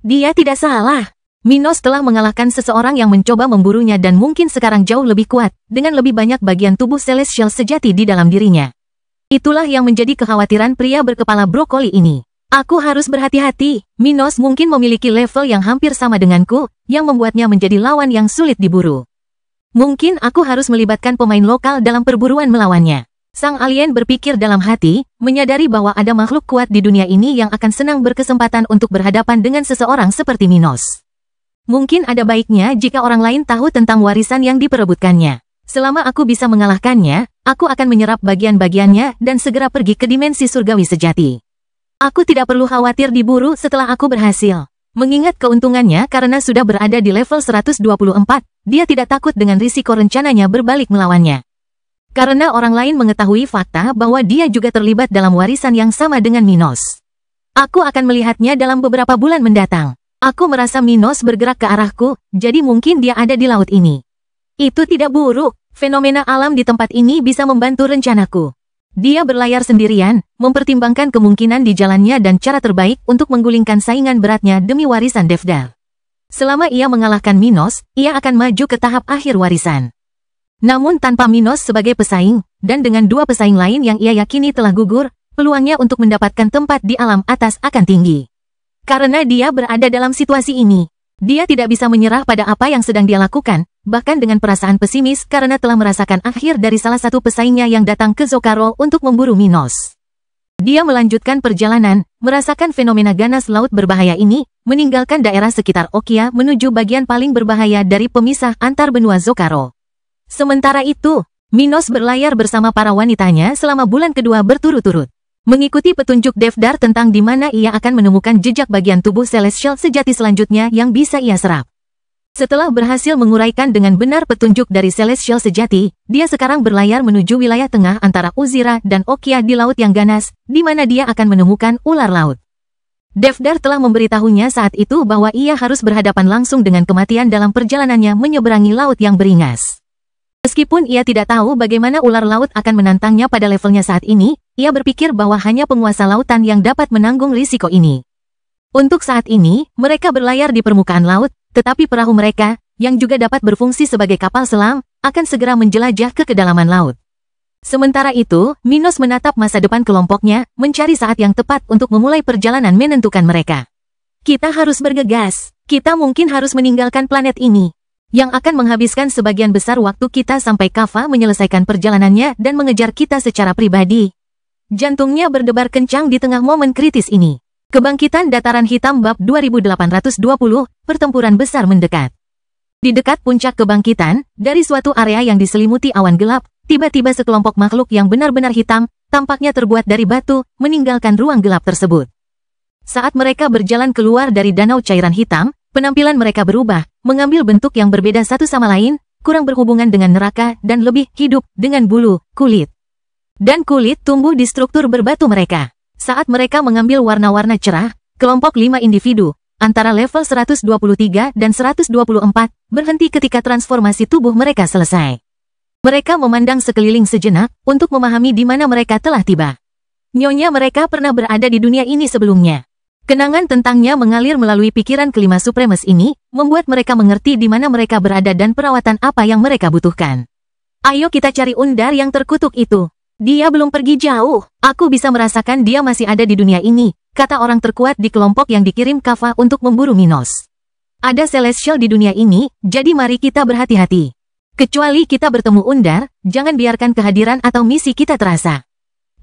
Dia tidak salah. Minos telah mengalahkan seseorang yang mencoba memburunya dan mungkin sekarang jauh lebih kuat, dengan lebih banyak bagian tubuh Celestial sejati di dalam dirinya. Itulah yang menjadi kekhawatiran pria berkepala brokoli ini. Aku harus berhati-hati. Minos mungkin memiliki level yang hampir sama denganku, yang membuatnya menjadi lawan yang sulit diburu. Mungkin aku harus melibatkan pemain lokal dalam perburuan melawannya. Sang alien berpikir dalam hati, menyadari bahwa ada makhluk kuat di dunia ini yang akan senang berkesempatan untuk berhadapan dengan seseorang seperti Minos. Mungkin ada baiknya jika orang lain tahu tentang warisan yang diperebutkannya. Selama aku bisa mengalahkannya, aku akan menyerap bagian-bagiannya dan segera pergi ke dimensi surgawi sejati. Aku tidak perlu khawatir diburu setelah aku berhasil. Mengingat keuntungannya karena sudah berada di level 124, dia tidak takut dengan risiko rencananya berbalik melawannya. Karena orang lain mengetahui fakta bahwa dia juga terlibat dalam warisan yang sama dengan Minos. Aku akan melihatnya dalam beberapa bulan mendatang. Aku merasa Minos bergerak ke arahku, jadi mungkin dia ada di laut ini. Itu tidak buruk, fenomena alam di tempat ini bisa membantu rencanaku. Dia berlayar sendirian, mempertimbangkan kemungkinan di jalannya dan cara terbaik untuk menggulingkan saingan beratnya demi warisan Devdar. Selama ia mengalahkan Minos, ia akan maju ke tahap akhir warisan. Namun tanpa Minos sebagai pesaing, dan dengan dua pesaing lain yang ia yakini telah gugur, peluangnya untuk mendapatkan tempat di alam atas akan tinggi. Karena dia berada dalam situasi ini, dia tidak bisa menyerah pada apa yang sedang dia lakukan, bahkan dengan perasaan pesimis karena telah merasakan akhir dari salah satu pesaingnya yang datang ke Zocaro untuk memburu Minos. Dia melanjutkan perjalanan, merasakan fenomena ganas laut berbahaya ini, meninggalkan daerah sekitar Okia menuju bagian paling berbahaya dari pemisah antar benua Zocaro. Sementara itu, Minos berlayar bersama para wanitanya selama bulan kedua berturut-turut. Mengikuti petunjuk Devdar tentang di mana ia akan menemukan jejak bagian tubuh Celestial sejati selanjutnya yang bisa ia serap. Setelah berhasil menguraikan dengan benar petunjuk dari Celestial sejati, dia sekarang berlayar menuju wilayah tengah antara Uzira dan Okia di laut yang ganas, di mana dia akan menemukan ular laut. Devdar telah memberitahunya saat itu bahwa ia harus berhadapan langsung dengan kematian dalam perjalanannya menyeberangi laut yang beringas. Meskipun ia tidak tahu bagaimana ular laut akan menantangnya pada levelnya saat ini, ia berpikir bahwa hanya penguasa lautan yang dapat menanggung risiko ini. Untuk saat ini, mereka berlayar di permukaan laut, tetapi perahu mereka, yang juga dapat berfungsi sebagai kapal selam, akan segera menjelajah ke kedalaman laut. Sementara itu, Minos menatap masa depan kelompoknya, mencari saat yang tepat untuk memulai perjalanan menentukan mereka. Kita harus bergegas. Kita mungkin harus meninggalkan planet ini, yang akan menghabiskan sebagian besar waktu kita sampai Kava menyelesaikan perjalanannya dan mengejar kita secara pribadi. Jantungnya berdebar kencang di tengah momen kritis ini. Kebangkitan Dataran Hitam Bab 2820, pertempuran besar mendekat. Di dekat puncak kebangkitan, dari suatu area yang diselimuti awan gelap, tiba-tiba sekelompok makhluk yang benar-benar hitam, tampaknya terbuat dari batu, meninggalkan ruang gelap tersebut. Saat mereka berjalan keluar dari danau cairan hitam, penampilan mereka berubah, mengambil bentuk yang berbeda satu sama lain, kurang berhubungan dengan neraka dan lebih hidup dengan bulu, kulit. Dan kulit tumbuh di struktur berbatu mereka. Saat mereka mengambil warna-warna cerah, kelompok 5 individu, antara level 123 dan 124, berhenti ketika transformasi tubuh mereka selesai. Mereka memandang sekeliling sejenak, untuk memahami di mana mereka telah tiba. Nyonya mereka pernah berada di dunia ini sebelumnya. Kenangan tentangnya mengalir melalui pikiran kelima Supremes ini, membuat mereka mengerti di mana mereka berada dan perawatan apa yang mereka butuhkan. Ayo kita cari Undar yang terkutuk itu. Dia belum pergi jauh. Aku bisa merasakan dia masih ada di dunia ini, kata orang terkuat di kelompok yang dikirim Kava untuk memburu Minos. Ada Celestial di dunia ini, jadi mari kita berhati-hati. Kecuali kita bertemu Undar, jangan biarkan kehadiran atau misi kita terasa.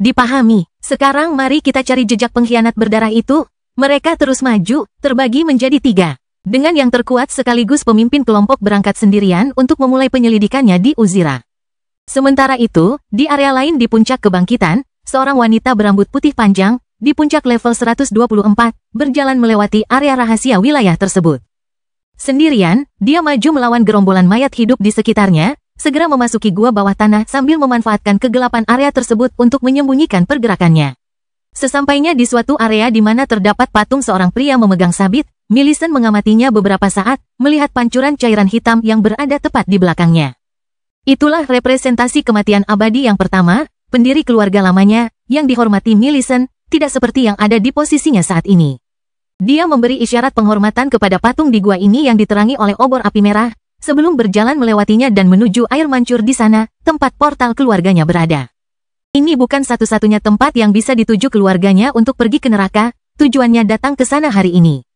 Dipahami. Sekarang mari kita cari jejak pengkhianat berdarah itu. Mereka terus maju, terbagi menjadi 3. Dengan yang terkuat sekaligus pemimpin kelompok berangkat sendirian untuk memulai penyelidikannya di Uzira. Sementara itu, di area lain di puncak kebangkitan, seorang wanita berambut putih panjang, di puncak level 124, berjalan melewati area rahasia wilayah tersebut. Sendirian, dia maju melawan gerombolan mayat hidup di sekitarnya, segera memasuki gua bawah tanah sambil memanfaatkan kegelapan area tersebut untuk menyembunyikan pergerakannya. Sesampainya di suatu area di mana terdapat patung seorang pria memegang sabit, Millicent mengamatinya beberapa saat, melihat pancuran cairan hitam yang berada tepat di belakangnya. Itulah representasi kematian abadi yang pertama, pendiri keluarga lamanya, yang dihormati Millicent, tidak seperti yang ada di posisinya saat ini. Dia memberi isyarat penghormatan kepada patung di gua ini yang diterangi oleh obor api merah, sebelum berjalan melewatinya dan menuju air mancur di sana, tempat portal keluarganya berada. Ini bukan satu-satunya tempat yang bisa dituju keluarganya untuk pergi ke neraka, tujuannya datang ke sana hari ini.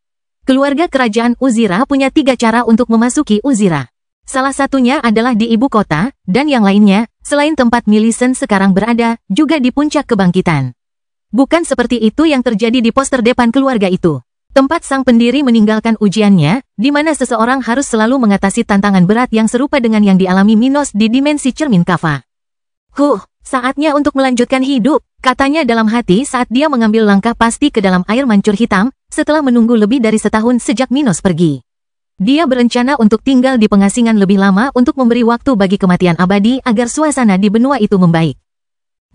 Keluarga kerajaan Uzira punya 3 cara untuk memasuki Uzira. Salah satunya adalah di ibu kota, dan yang lainnya, selain tempat Millicent sekarang berada, juga di puncak kebangkitan. Bukan seperti itu yang terjadi di poster depan keluarga itu. Tempat sang pendiri meninggalkan ujiannya, di mana seseorang harus selalu mengatasi tantangan berat yang serupa dengan yang dialami Minos di dimensi cermin Kava. Saatnya untuk melanjutkan hidup, katanya dalam hati saat dia mengambil langkah pasti ke dalam air mancur hitam, setelah menunggu lebih dari setahun sejak Minos pergi. Dia berencana untuk tinggal di pengasingan lebih lama untuk memberi waktu bagi kematian abadi agar suasana di benua itu membaik.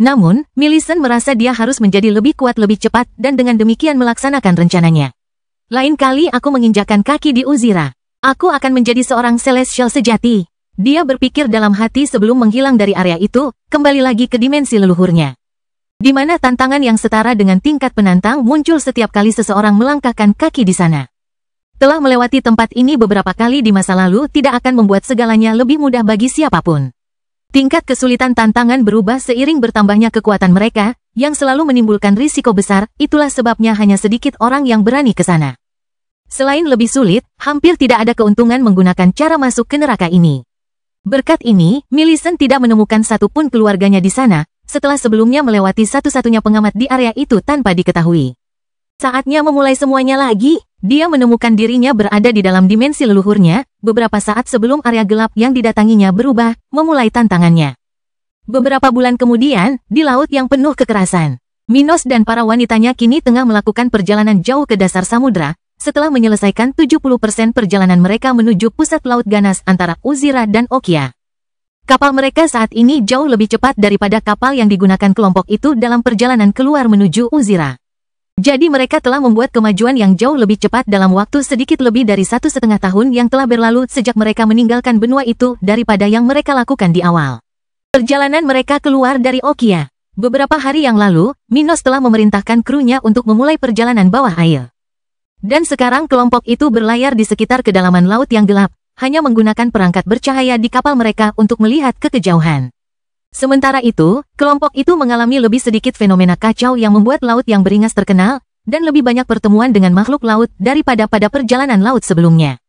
Namun, Millicent merasa dia harus menjadi lebih kuat lebih cepat dan dengan demikian melaksanakan rencananya. Lain kali aku menginjakkan kaki di Uzira, aku akan menjadi seorang celestial sejati. Dia berpikir dalam hati sebelum menghilang dari area itu, kembali lagi ke dimensi leluhurnya. Di mana tantangan yang setara dengan tingkat penantang muncul setiap kali seseorang melangkahkan kaki di sana. Telah melewati tempat ini beberapa kali di masa lalu tidak akan membuat segalanya lebih mudah bagi siapapun. Tingkat kesulitan tantangan berubah seiring bertambahnya kekuatan mereka, yang selalu menimbulkan risiko besar, itulah sebabnya hanya sedikit orang yang berani ke sana. Selain lebih sulit, hampir tidak ada keuntungan menggunakan cara masuk ke neraka ini. Berkat ini, Millicent tidak menemukan satupun keluarganya di sana, setelah sebelumnya melewati satu-satunya pengamat di area itu tanpa diketahui. Saatnya memulai semuanya lagi. Dia menemukan dirinya berada di dalam dimensi leluhurnya, beberapa saat sebelum area gelap yang didatanginya berubah, memulai tantangannya. Beberapa bulan kemudian, di laut yang penuh kekerasan, Minos dan para wanitanya kini tengah melakukan perjalanan jauh ke dasar samudra, setelah menyelesaikan 70% perjalanan mereka menuju pusat laut ganas antara Uzira dan Okia. Kapal mereka saat ini jauh lebih cepat daripada kapal yang digunakan kelompok itu dalam perjalanan keluar menuju Uzira. Jadi mereka telah membuat kemajuan yang jauh lebih cepat dalam waktu sedikit lebih dari 1,5 tahun yang telah berlalu sejak mereka meninggalkan benua itu daripada yang mereka lakukan di awal. Perjalanan mereka keluar dari Okia. Beberapa hari yang lalu, Minos telah memerintahkan krunya untuk memulai perjalanan bawah air. Dan sekarang kelompok itu berlayar di sekitar kedalaman laut yang gelap, hanya menggunakan perangkat bercahaya di kapal mereka untuk melihat ke kejauhan. Sementara itu, kelompok itu mengalami lebih sedikit fenomena kacau yang membuat laut yang beringas terkenal, dan lebih banyak pertemuan dengan makhluk laut daripada pada perjalanan laut sebelumnya.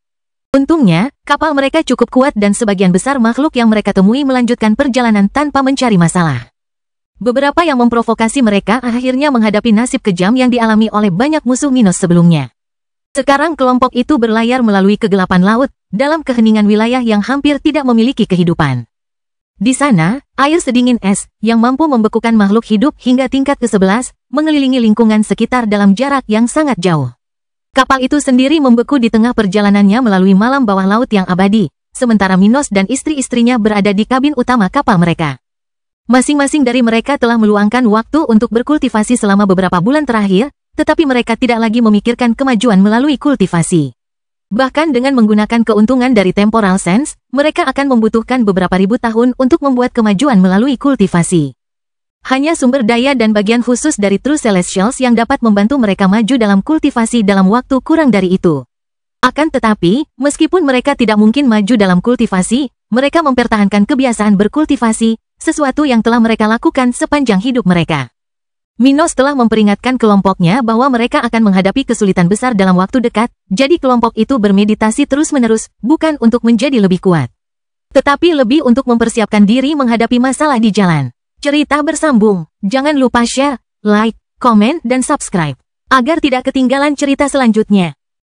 Untungnya, kapal mereka cukup kuat dan sebagian besar makhluk yang mereka temui melanjutkan perjalanan tanpa mencari masalah. Beberapa yang memprovokasi mereka akhirnya menghadapi nasib kejam yang dialami oleh banyak musuh Minos sebelumnya. Sekarang kelompok itu berlayar melalui kegelapan laut, dalam keheningan wilayah yang hampir tidak memiliki kehidupan. Di sana, air sedingin es, yang mampu membekukan makhluk hidup hingga tingkat ke-11, mengelilingi lingkungan sekitar dalam jarak yang sangat jauh. Kapal itu sendiri membeku di tengah perjalanannya melalui malam bawah laut yang abadi, sementara Minos dan istri-istrinya berada di kabin utama kapal mereka. Masing-masing dari mereka telah meluangkan waktu untuk berkultivasi selama beberapa bulan terakhir, tetapi mereka tidak lagi memikirkan kemajuan melalui kultivasi. Bahkan dengan menggunakan keuntungan dari temporal sense, mereka akan membutuhkan beberapa ribu tahun untuk membuat kemajuan melalui kultivasi. Hanya sumber daya dan bagian khusus dari True Celestials yang dapat membantu mereka maju dalam kultivasi dalam waktu kurang dari itu. Akan tetapi, meskipun mereka tidak mungkin maju dalam kultivasi, mereka mempertahankan kebiasaan berkultivasi, sesuatu yang telah mereka lakukan sepanjang hidup mereka. Minos telah memperingatkan kelompoknya bahwa mereka akan menghadapi kesulitan besar dalam waktu dekat, jadi kelompok itu bermeditasi terus-menerus, bukan untuk menjadi lebih kuat, tetapi lebih untuk mempersiapkan diri menghadapi masalah di jalan. Cerita bersambung. Jangan lupa share, like, komen, dan subscribe, agar tidak ketinggalan cerita selanjutnya.